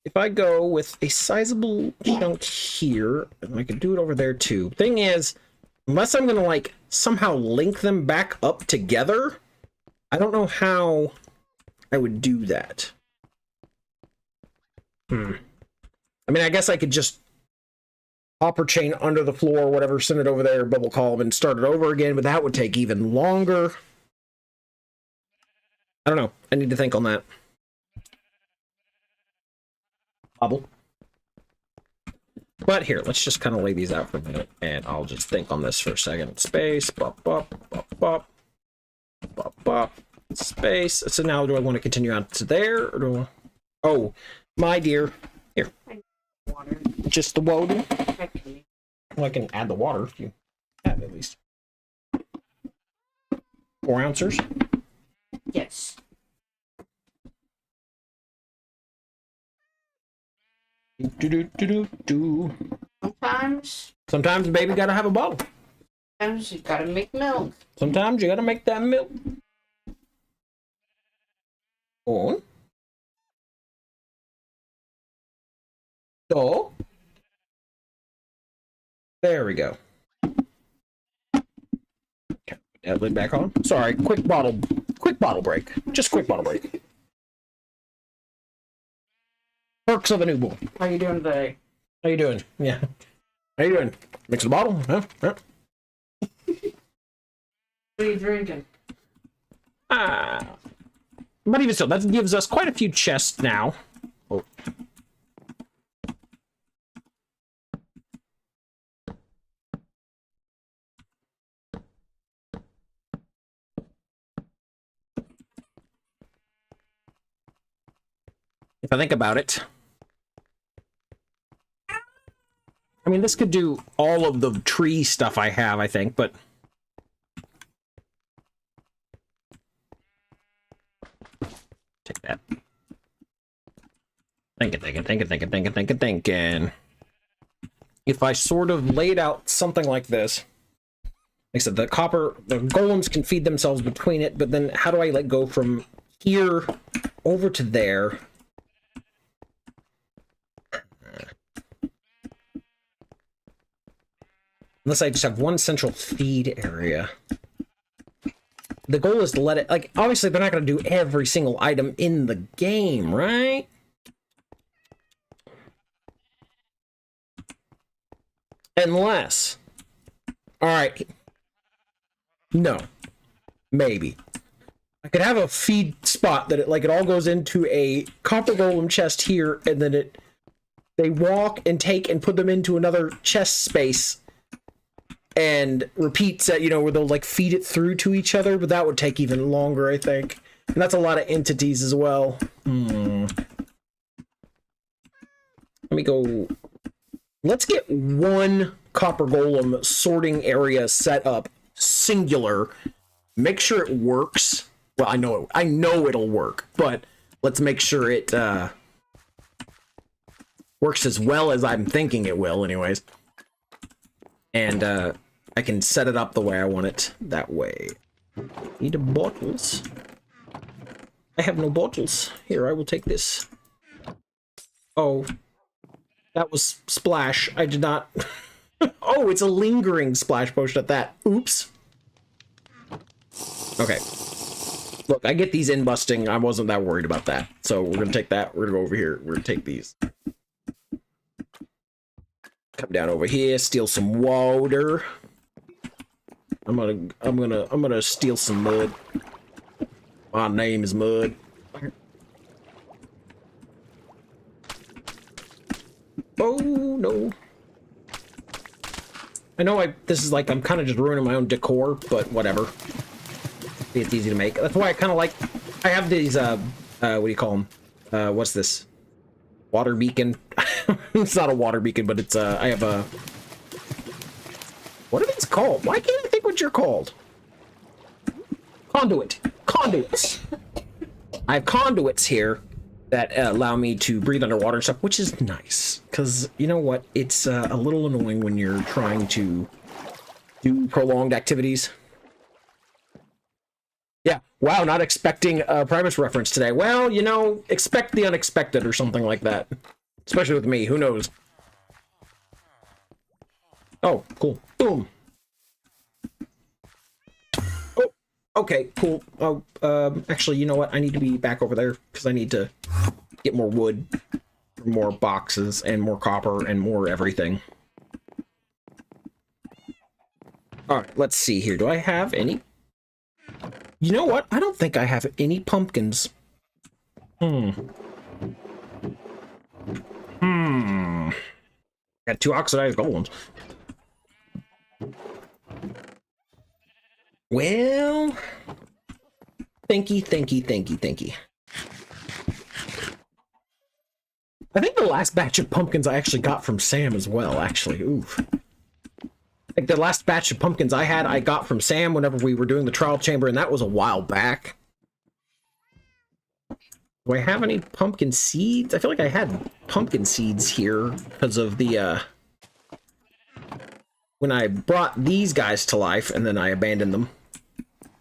if I go with a sizable chunk here, and I can do it over there too. Thing is, unless I'm gonna like somehow link them back up together, I don't know how I would do that. I mean, I guess I could just copper chain under the floor or whatever, send it over there, bubble column, and start it over again, but that would take even longer. I don't know. I need to think on that. Bubble. But here, let's just kind of lay these out for a minute, and I'll just think on this for a second. Space, bop, bop, bop, bop. Bop, bop, space. So now do I want to continue on to there? Or do I... Oh, my dear. Here. Water. Just the water? Actually. Well, I can add the water if you have at least. 4 ounces? Yes. Do. Sometimes, baby, gotta have a bottle. Sometimes you gotta make milk. Sometimes you gotta make that milk. On. So. There we go. Okay, put that lid back on. Sorry, quick bottle break. Just quick bottle break. Perks of a newborn. How you doing today? How you doing? Yeah. How you doing? Mix the bottle? Huh? What are you drinking? But even still, that gives us quite a few chests now. Oh. If I think about it, I mean, this could do all of the tree stuff I have, I think, but take that. Thinking. If I sort of laid out something like this, like I said, the golems can feed themselves between it, but then how do I like go from here over to there? Unless I just have one central feed area. The goal is to let it, like, obviously they're not going to do every single item in the game, right? Unless, all right, no, maybe. I could have a feed spot that it all goes into a copper golem chest here, and then they walk and take and put them into another chest space and repeats that, where they'll like feed it through to each other, but that would take even longer, I think. And that's a lot of entities as well. Let me go. Let's get one copper golem sorting area set up, singular. Make sure it works. Well, I know it'll work, but let's make sure it works as well as I'm thinking it will, anyways. And I can set it up the way I want it that way. Need bottles. I have no bottles. Here, I will take this. Oh, that was splash. I did not. Oh, it's a lingering splash potion at that. Oops. Okay. Look, I get these in busting. I wasn't that worried about that. So we're gonna take that. We're gonna go over here. We're gonna take these. Come down over here, steal some water. I'm gonna steal some mud. My name is Mud. Oh no. I know this is like I'm kind of just ruining my own decor, but whatever. It's easy to make. That's why I kind of like I have these what do you call them? What's this? Water beacon. It's not a water beacon, but it's I have a what are these called? Why can't I think what you're called? Conduits. I have conduits here that allow me to breathe underwater and stuff, which is nice. Because, you know what? It's a little annoying when you're trying to do prolonged activities. Yeah. Wow, not expecting a Primus reference today. Well, expect the unexpected or something like that. Especially with me. Who knows? Oh, cool. Boom. Oh, okay, cool. Oh, actually, you know what? I need to be back over there because I need to get more wood, more boxes, and more copper, and more everything. All right, let's see here. Do I have any? You know what? I don't think I have any pumpkins. Got 2 oxidized golems. Well, thanky. I think the last batch of pumpkins I actually got from Sam as well, actually. Oof. Like the last batch of pumpkins I got from Sam whenever we were doing the trial chamber, and that was a while back. Do I have any pumpkin seeds? I feel like I had pumpkin seeds here because of the, when I brought these guys to life, and then I abandoned them.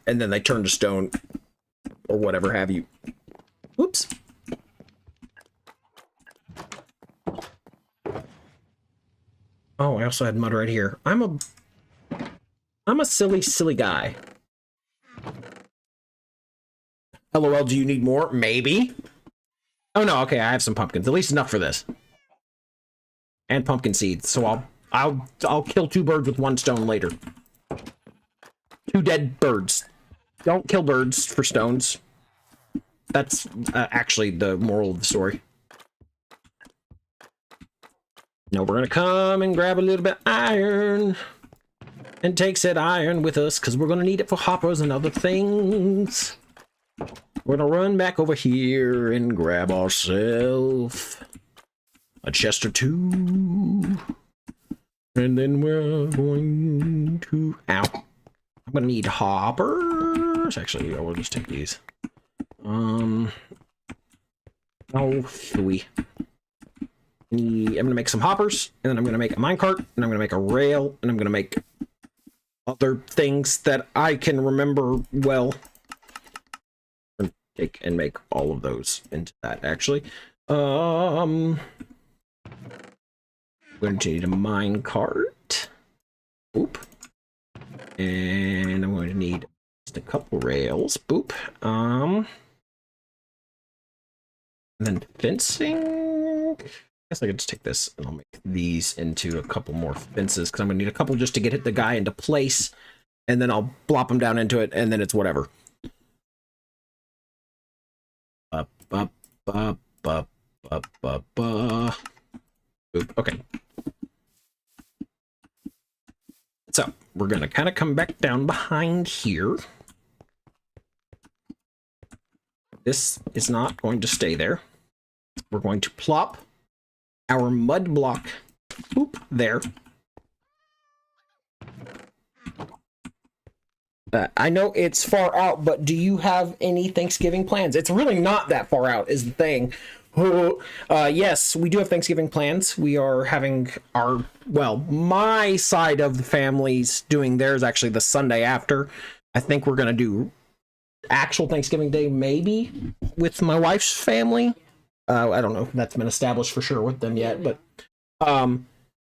And then they turned to stone, or whatever have you. Whoops. Oh, I also had mud right here. I'm a silly guy. LOL, do you need more? Maybe. Oh no, okay, I have some pumpkins. At least enough for this. And pumpkin seeds. So I'll kill 2 birds with 1 stone later. 2 dead birds. Don't kill birds for stones. That's actually the moral of the story. No, we're gonna come and grab a little bit of iron. And take said iron with us, because we're gonna need it for hoppers and other things. We're gonna run back over here and grab ourselves a chest or 2. And then we're going to... Ow. I'm gonna need hoppers. Actually, I will just take these. Oh, phooey. I'm gonna make some hoppers, and then I'm gonna make a minecart, and I'm gonna make a rail, and I'm gonna make other things that I can remember well. Take and make all of those into that, actually. I'm going to need a minecart. Boop. And I'm going to need just a couple rails. Boop. And then fencing. I guess I could just take this and I'll make these into a couple more fences because I'm gonna need a couple just to get the guy into place, and then I'll plop him down into it, and then it's whatever. Up, up, up, up, up, up, up. Okay. So we're gonna kind of come back down behind here. This is not going to stay there. We're going to plop our mud block, boop, there. I know it's far out, but do you have any Thanksgiving plans? It's really not that far out, is the thing. Yes, we do have Thanksgiving plans. We are having our, well, my side of the family's doing theirs actually the Sunday after. I think we're going to do actual Thanksgiving Day, maybe, with my wife's family. I don't know if that's been established for sure with them yet, but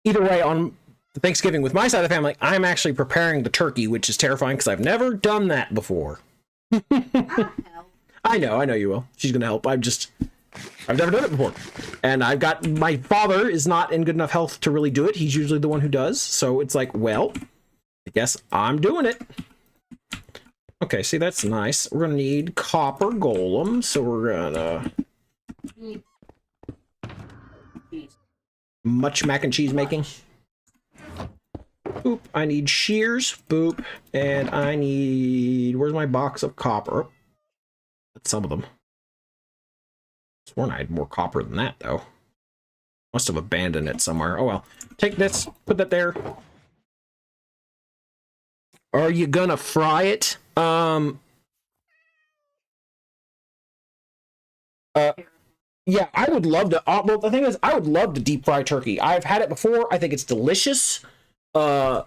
either way, on Thanksgiving with my side of the family, I'm actually preparing the turkey, which is terrifying because I've never done that before. I'll help. I know you will. She's gonna help. I've never done it before, and my father is not in good enough health to really do it. He's usually the one who does, so it's like, well, I guess I'm doing it. Okay, see, that's nice. We're gonna need copper golem, so we're gonna much mac and cheese making. Boop, I need shears, boop, and I need, where's my box of copper? That's some of them. Sworn I had more copper than that, though. Must have abandoned it somewhere. Oh well. Take this, put that there. Are you gonna fry it? Yeah, I would love to. Well, the thing is, I would love to deep fry turkey. I've had it before. I think it's delicious. But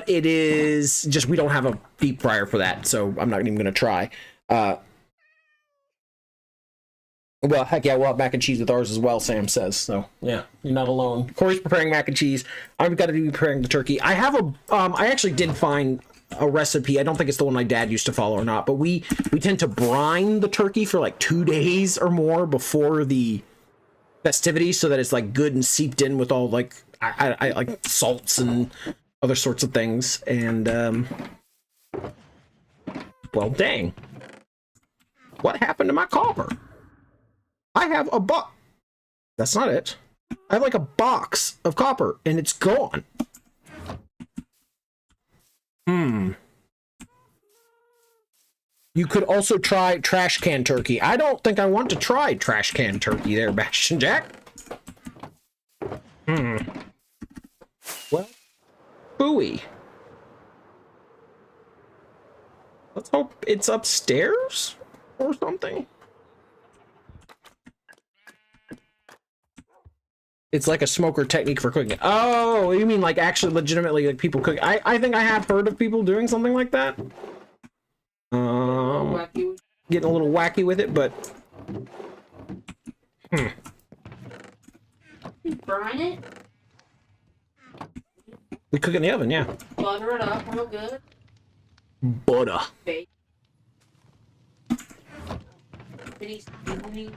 it is just, we don't have a deep fryer for that, so I'm not even gonna try. Well, heck yeah, we'll have mac and cheese with ours as well, Sam says. So yeah, you're not alone. Corey's preparing mac and cheese. I've got to be preparing the turkey. I have I actually did find a recipe. I don't think it's the one my dad used to follow or not, but we tend to brine the turkey for like 2 days or more before the festivities, so that it's like good and seeped in with all like I like salts and other sorts of things. And well, dang, what happened to my copper? I have a box. That's not it. I have like a box of copper and it's gone. You could also try trash can turkey. I don't think I want to try trash can turkey there, Bastion Jack. Well, booey. Let's hope it's upstairs or something. It's like a smoker technique for cooking. Oh, you mean like actually legitimately like people cook? I think I have heard of people doing something like that. Getting a little wacky with it, but You brine it, we cook it in the oven, yeah. butter it up real good. Butter. Bake. Pretty seasoning.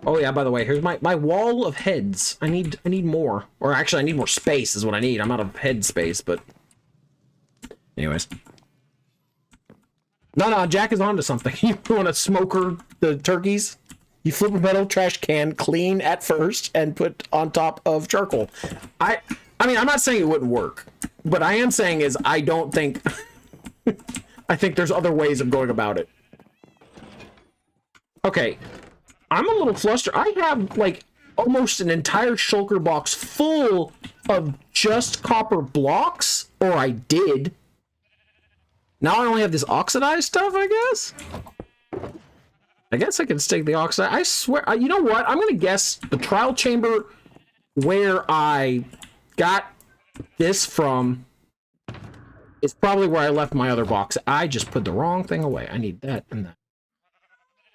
Oh yeah, by the way, here's my wall of heads. I need more. Or actually I need more space is what I need. I'm out of head space, but anyways. No, Jack is onto something. You want to smoker the turkeys? You flip a metal trash can clean at first and put on top of charcoal. I mean, I'm not saying it wouldn't work, but I am saying is I don't think I think there's other ways of going about it. Okay. I'm a little flustered. I have like almost an entire shulker box full of just copper blocks, or I did. Now I only have this oxidized stuff, I guess. I guess I can stick the oxide. I swear, you know what? I'm gonna guess the trial chamber where I got this from is probably where I left my other box. I just put the wrong thing away. I need that and that.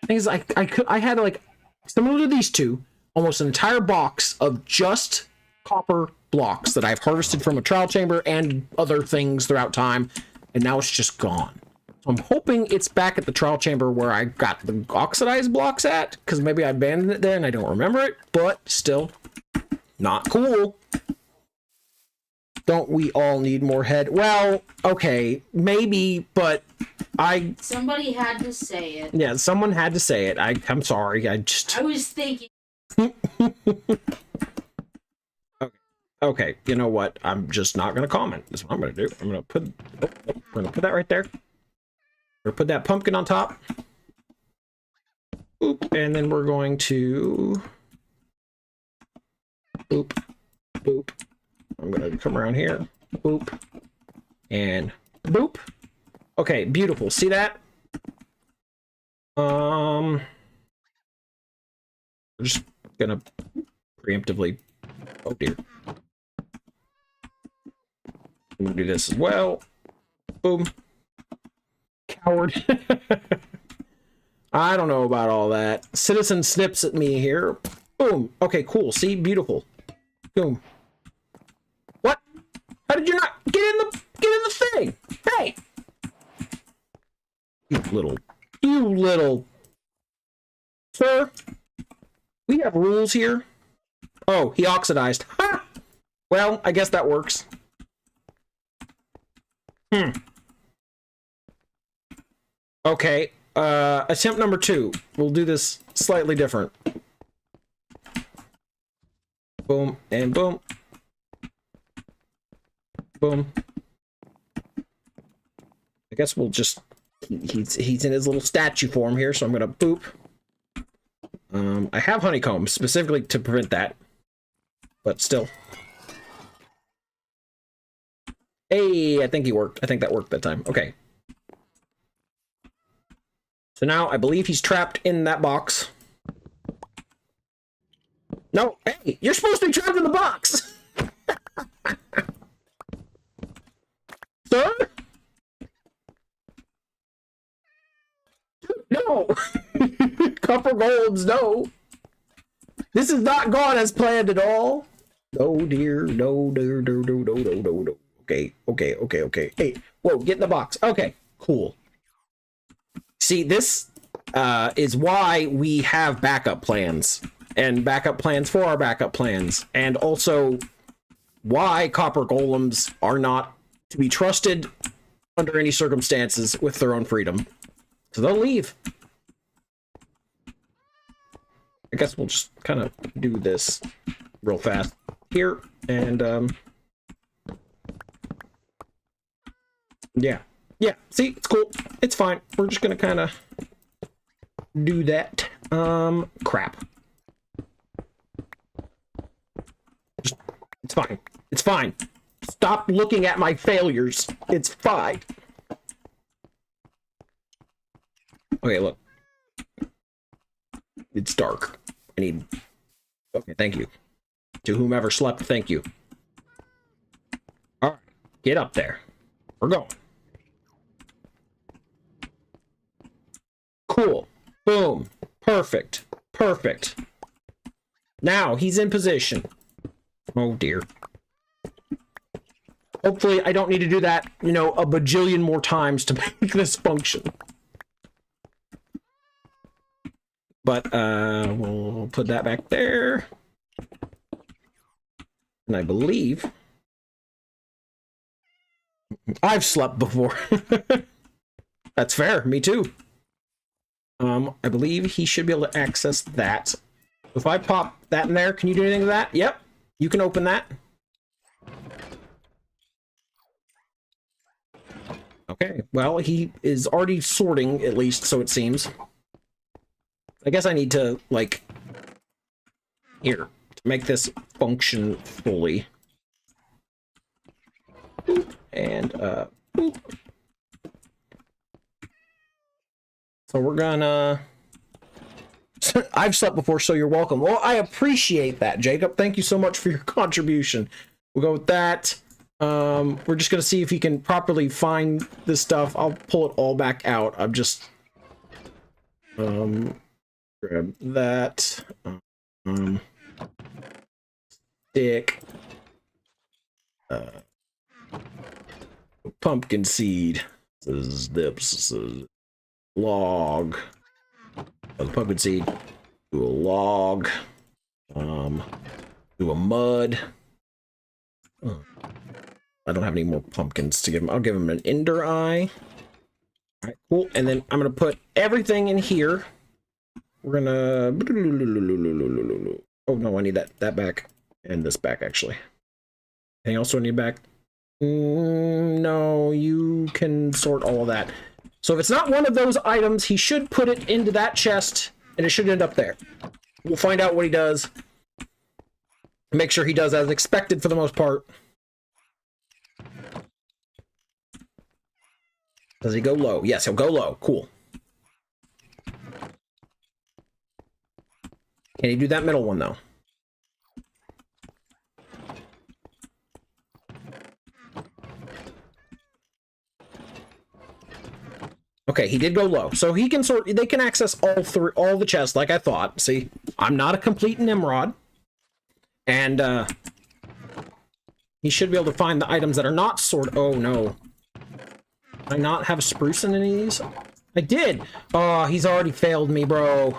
Thing is, I had like similar to these two. almost an entire box of just copper blocks that I've harvested from a trial chamber and other things throughout time, and now it's just gone. So I'm hoping it's back at the trial chamber where I got the oxidized blocks at, because maybe I abandoned it there and I don't remember it, but still not cool. Don't we all need more head? Well, okay, maybe, but Somebody had to say it. yeah, someone had to say it. I'm sorry. I was thinking. Okay, you know what? I'm just not gonna comment. That's what I'm gonna do. I'm gonna put we're gonna put that right there. We're gonna put that pumpkin on top. Boop, and then we're going to boop, boop. I'm gonna come around here. Boop. And boop. Okay, beautiful. See that? We're just gonna preemptively. Oh dear. I'm gonna do this as well. Boom. Coward. I don't know about all that. Citizen snips at me here. Boom. Okay, cool. See, beautiful. Boom. What? How did you not get in the thing? Hey! You little sir. We have rules here. Oh, he oxidized. Ha! Well, I guess that works. Okay, attempt number 2. We'll do this slightly different. Boom, and boom. Boom. I guess we'll just... He's in his little statue form here, so I'm gonna boop. I have honeycomb, specifically to prevent that. But still. Hey, I think he worked. I think that worked that time. Okay. So now I believe he's trapped in that box. No, hey, you're supposed to be trapped in the box! Sir? No! Copper golds, no! This is not gone as planned at all. No, dear. No, dear. No. Okay. Hey, whoa, get in the box. Okay, cool. See, this is why we have backup plans. And backup plans for our backup plans. And also why copper golems are not to be trusted under any circumstances with their own freedom. So they'll leave. I guess we'll just kind of do this real fast here. And, yeah. Yeah, see, it's cool. It's fine. We're just gonna kind of do that. Crap. It's fine. It's fine. Stop looking at my failures. It's fine. Okay, look. It's dark. I need... Okay, thank you. To whomever slept, thank you. Alright, get up there. We're going. Cool. Boom. Perfect. Perfect. Now, he's in position. Oh, dear. Hopefully, I don't need to do that, you know, a bajillion more times to make this function. But, we'll put that back there. And I believe... I've slept before. That's fair. Me too. I believe he should be able to access that. If I pop that in there, can you do anything to that? Yep. You can open that. Okay. Well, he is already sorting, at least, so it seems. I guess I need to, like... Here. To make this function fully. Boop. And, boop. So we're gonna... I've slept before, so you're welcome. Well, I appreciate that, Jacob. Thank you so much for your contribution. We'll go with that. We're just gonna see if he can properly find this stuff. I'll pull it all back out. I'm just... grab that. Stick. Pumpkin seed. This is dips. This is log. Oh, the pumpkin seed. Do a log. Do a mud. Oh. I don't have any more pumpkins to give him. I'll give him an ender eye. All right, cool. And then I'm gonna put everything in here. We're gonna. Oh no, I need that back and this back actually. Anything else I need back? No, you can sort all of that. So if it's not one of those items, he should put it into that chest, and it should end up there. We'll find out what he does. Make sure he does as expected for the most part. Does he go low? Yes, he'll go low. Cool. Can he do that middle one, though? Okay, he did go low. So he can they can access all the chests like I thought. See, I'm not a complete Nimrod. And he should be able to find the items that are not sorted. Oh no. Did I not have a spruce in any of these? I did. Oh, he's already failed me, bro.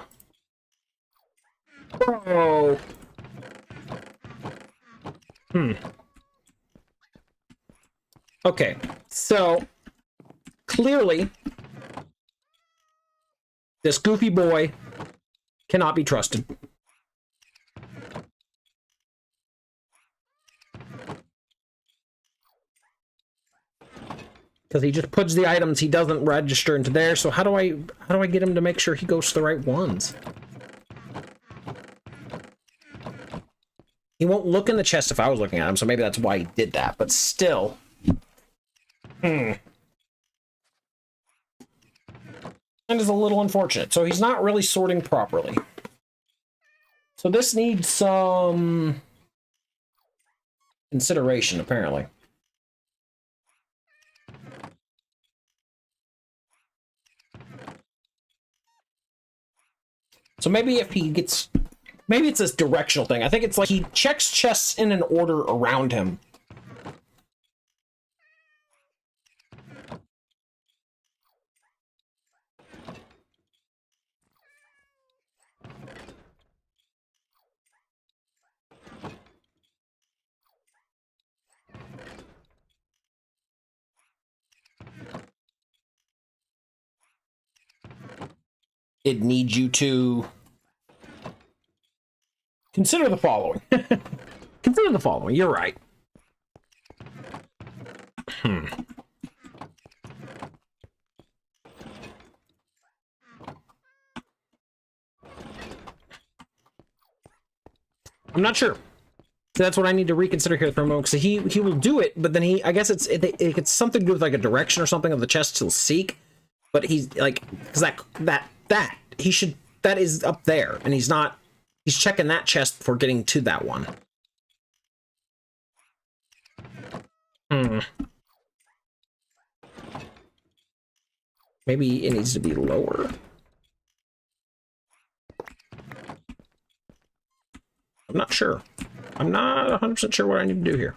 Bro. Okay, so clearly this goofy boy cannot be trusted. Because he just puts the items he doesn't register into there. So how do I get him to make sure he goes to the right ones? He won't look in the chest if I was looking at him, so maybe that's why he did that. But still. That is a little unfortunate. So he's not really sorting properly. So this needs some consideration, apparently. So maybe if he gets... Maybe it's this directional thing. I think it's like he checks chests in an order around him. It needs you to consider the following. Consider the following. You're right. I'm not sure. So that's what I need to reconsider here for a moment, because he will do it, but then I guess it's something to do with like a direction or something of the chest he'll seek, but he's like, because that is up there, and he's checking that chest before getting to that one. Maybe it needs to be lower. I'm not sure. I'm not 100% sure what I need to do here.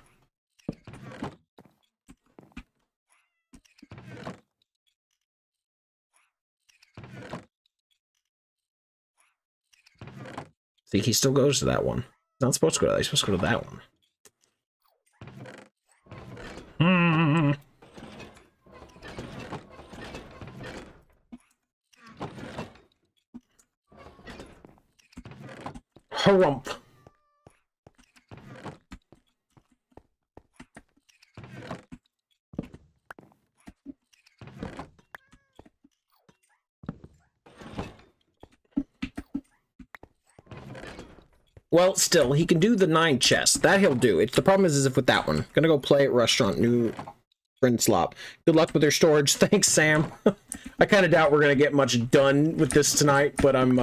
See, he still goes to that one. He's not supposed to go to that. He's supposed to go to that one. Harump. Well, still, he can do the 9 chests. That he'll do. The problem is if with that one. Gonna go play at restaurant, new friend slop. Good luck with their storage. Thanks, Sam. I kind of doubt we're gonna get much done with this tonight, but I'm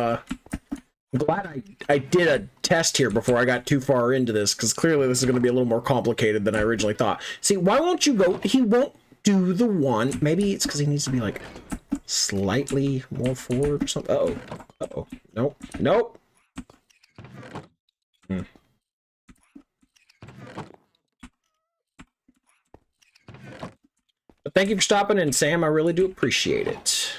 glad I did a test here before I got too far into this, because clearly this is gonna be a little more complicated than I originally thought. See, why won't you go? He won't do the one. Maybe it's because he needs to be like slightly more forward or something. Uh-oh. Uh-oh. Nope. Nope. But thank you for stopping in, Sam. I really do appreciate it.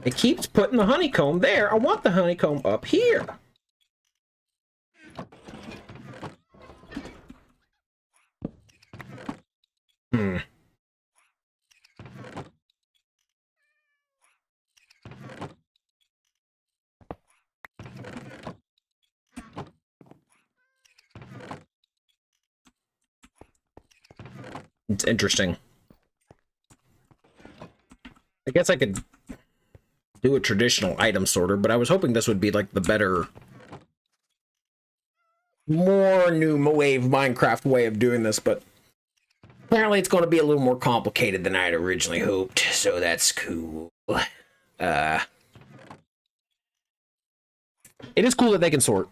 It keeps putting the honeycomb there. I want the honeycomb up here. It's interesting. I guess I could do a traditional item sorter, but I was hoping this would be like the better, more new wave Minecraft way of doing this, but apparently it's going to be a little more complicated than I had originally hoped, so that's cool. It is cool that they can sort.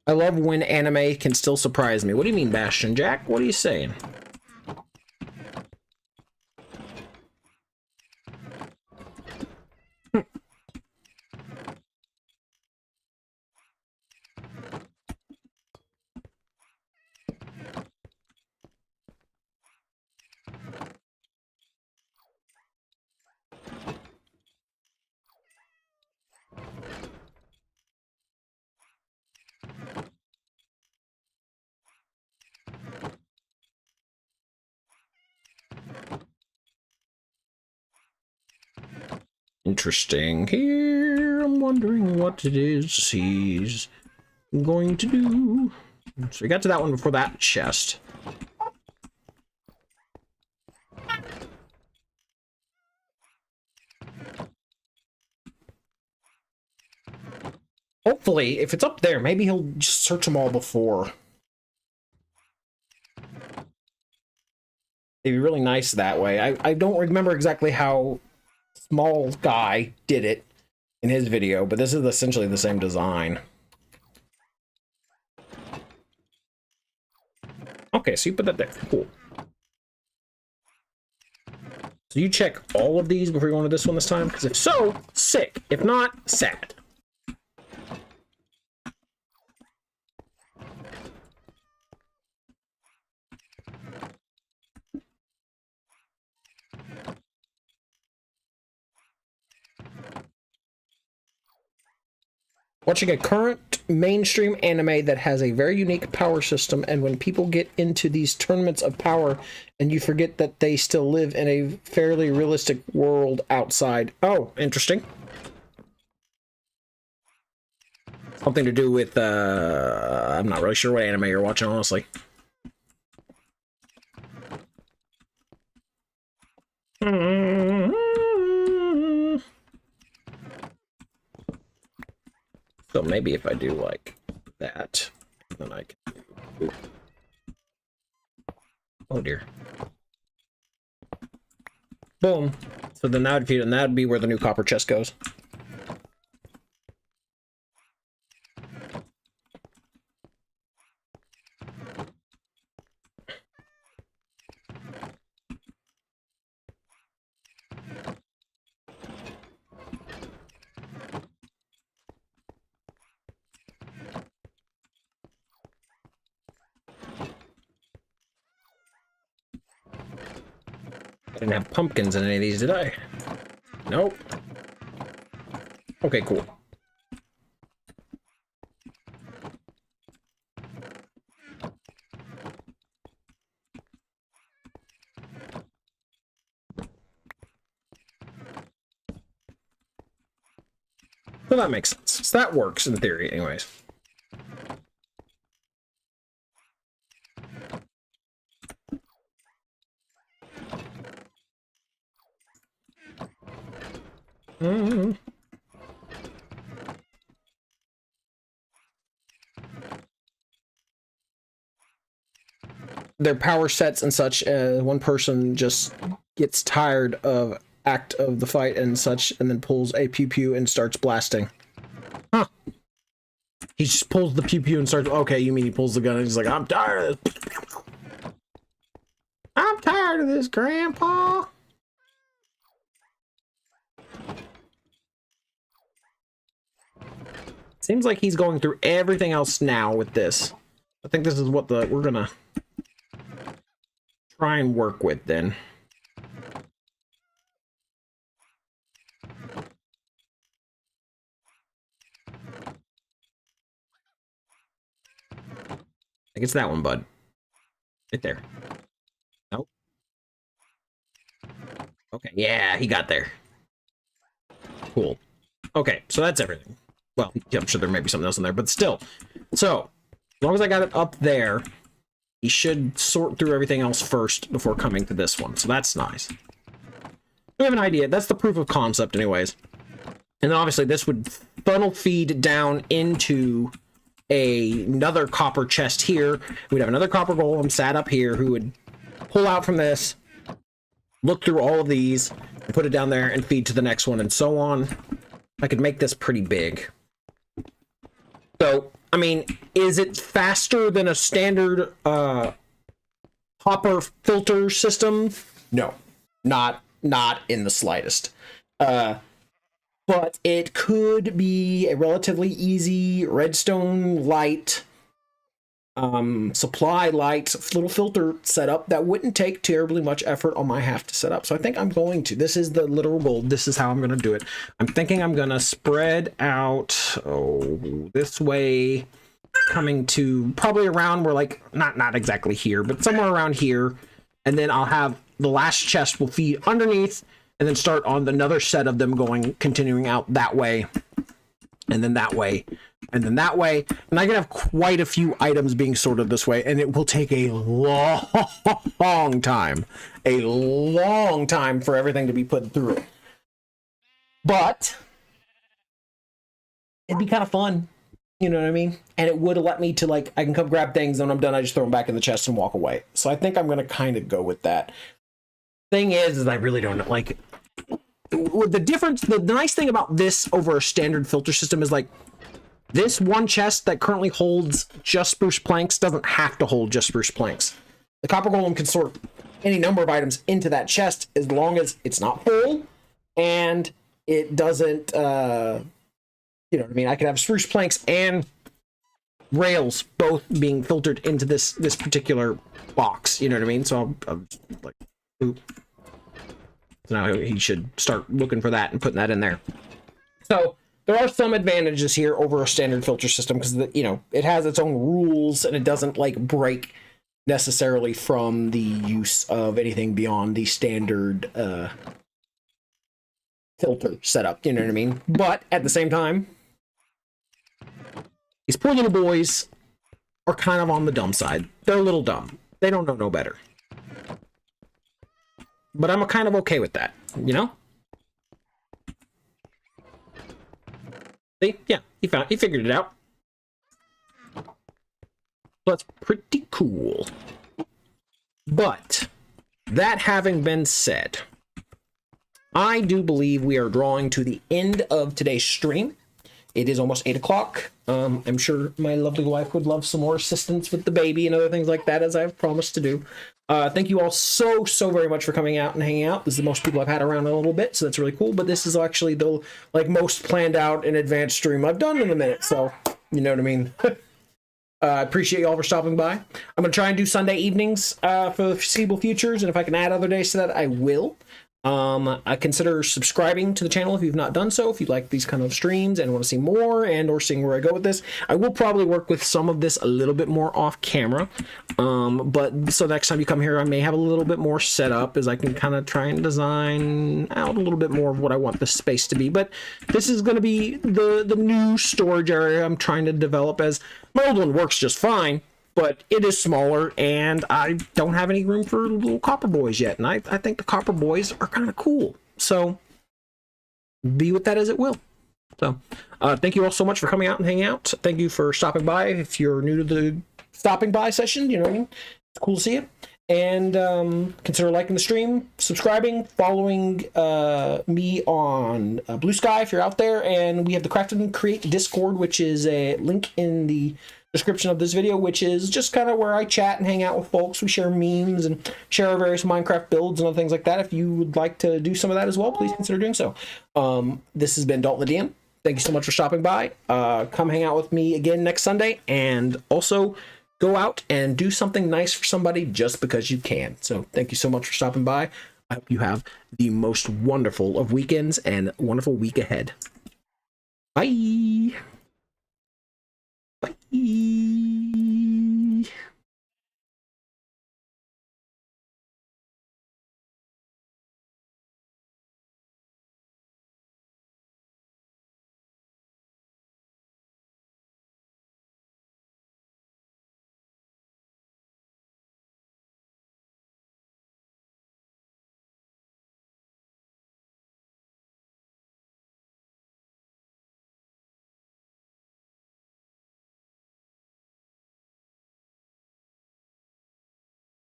I love when anime can still surprise me. What do you mean, Bastion Jack? What are you saying? Interesting. Here, I'm wondering what it is he's going to do. So we got to that one before that chest. Hopefully, if it's up there, maybe he'll just search them all before. It'd be really nice that way. I don't remember exactly how Small Guy did it in his video, but this is essentially the same design. Okay, so you put that there. Cool. So you check all of these before you go into this one this time? Because if so, sick. If not, sad. Watching a current mainstream anime that has a very unique power system, and when people get into these tournaments of power and you forget that they still live in a fairly realistic world outside. Oh, interesting. Something to do with, I'm not really sure what anime you're watching, honestly. So maybe if I do like that, then I can do... Oh dear. Boom. So then that would be where the new copper chest goes. I didn't have pumpkins in any of these, did I? Nope. Okay, cool. So that makes sense. So that works in theory, anyways. Their power sets and such, one person just gets tired of act of the fight and such, and then pulls a pew pew and starts blasting. Huh. He just pulls the pew pew and starts, okay, you mean he pulls the gun and he's like, I'm tired of this. I'm tired of this, Grandpa. Seems like he's going through everything else now with this. I think this is what we're gonna try and work with then. I think it's that one, bud. Right there. Nope. Okay, yeah, he got there. Cool. Okay, so that's everything. Well, I'm sure there may be something else in there, but still. So, as long as I got it up there, he should sort through everything else first before coming to this one. So that's nice. We have an idea. That's the proof of concept anyways. And then obviously this would funnel feed down into another copper chest here. We'd have another copper golem sat up here who would pull out from this, look through all of these, and put it down there and feed to the next one and so on. I could make this pretty big. So, I mean, is it faster than a standard hopper filter system? No, not in the slightest. But it could be a relatively easy redstone light, supply light little filter setup that wouldn't take terribly much effort on my half to set up. So I think I'm going to. This is the literal goal. This is how I'm going to do it. I'm thinking I'm going to spread out this way, coming to probably around where, like, not exactly here, but somewhere around here. And then I'll have the last chest will feed underneath, and then start on another set of them continuing out that way, and then that way, and then that way. And I can have quite a few items being sorted this way, and it will take a long time for everything to be put through it. But it'd be kind of fun, you know what I mean? And it would let me to, like, I can come grab things, and when I'm done, I just throw them back in the chest and walk away. So I think I'm going to kind of go with that. Thing is I really don't know, like, the difference, the nice thing about this over a standard filter system is, like, this one chest that currently holds just spruce planks doesn't have to hold just spruce planks. The copper golem can sort any number of items into that chest as long as it's not full and it doesn't, you know what I mean? I could have spruce planks and rails both being filtered into this particular box, you know what I mean? So I'm like, oop. So now he should start looking for that and putting that in there. So there are some advantages here over a standard filter system because, you know, it has its own rules and it doesn't, like, break necessarily from the use of anything beyond the standard filter setup, you know what I mean? But at the same time, these poor little boys are kind of on the dumb side. They're a little dumb. They don't know no better. But I'm kind of okay with that, you know? See? Yeah, he figured it out. That's pretty cool. But that having been said, I do believe we are drawing to the end of today's stream. It is almost 8 o'clock. I'm sure my lovely wife would love some more assistance with the baby and other things like that, as I've promised to do. Thank you all so very much for coming out and hanging out. This is the most people I've had around in a little bit, so that's really cool. But this is actually the, like, most planned out and advanced stream I've done in a minute. So, you know what I mean? I appreciate you all for stopping by. I'm going to try and do Sunday evenings for the foreseeable futures, and if I can add other days to that, I will. I consider subscribing to the channel if you've not done so, if you like these kind of streams and want to see more and or seeing where I go with this. I will probably work with some of this a little bit more off camera, but so next time you come here I may have a little bit more set up as I can kind of try and design out a little bit more of what I want this space to be. But this is going to be the new storage area I'm trying to develop, as my old one works just fine, but it is smaller, and I don't have any room for little copper boys yet, and I think the copper boys are kind of cool. So, be with that as it will. So, thank you all so much for coming out and hanging out. Thank you for stopping by. If you're new to the stopping by session, you know what I mean? It's cool to see you. And consider liking the stream, subscribing, following me on Blue Sky if you're out there. And we have the Craft and Create Discord, which is a link in the description of this video, which is just kind of where I chat and hang out with folks. We share memes and share our various Minecraft builds and other things like that. If you would like to do some of that as well, please consider doing so. This has been Dalton the DM. Thank you so much for stopping by. Come hang out with me again next Sunday, and also go out and do something nice for somebody just because you can. So thank you so much for stopping by. I hope you have the most wonderful of weekends and wonderful week ahead. Bye. Bye.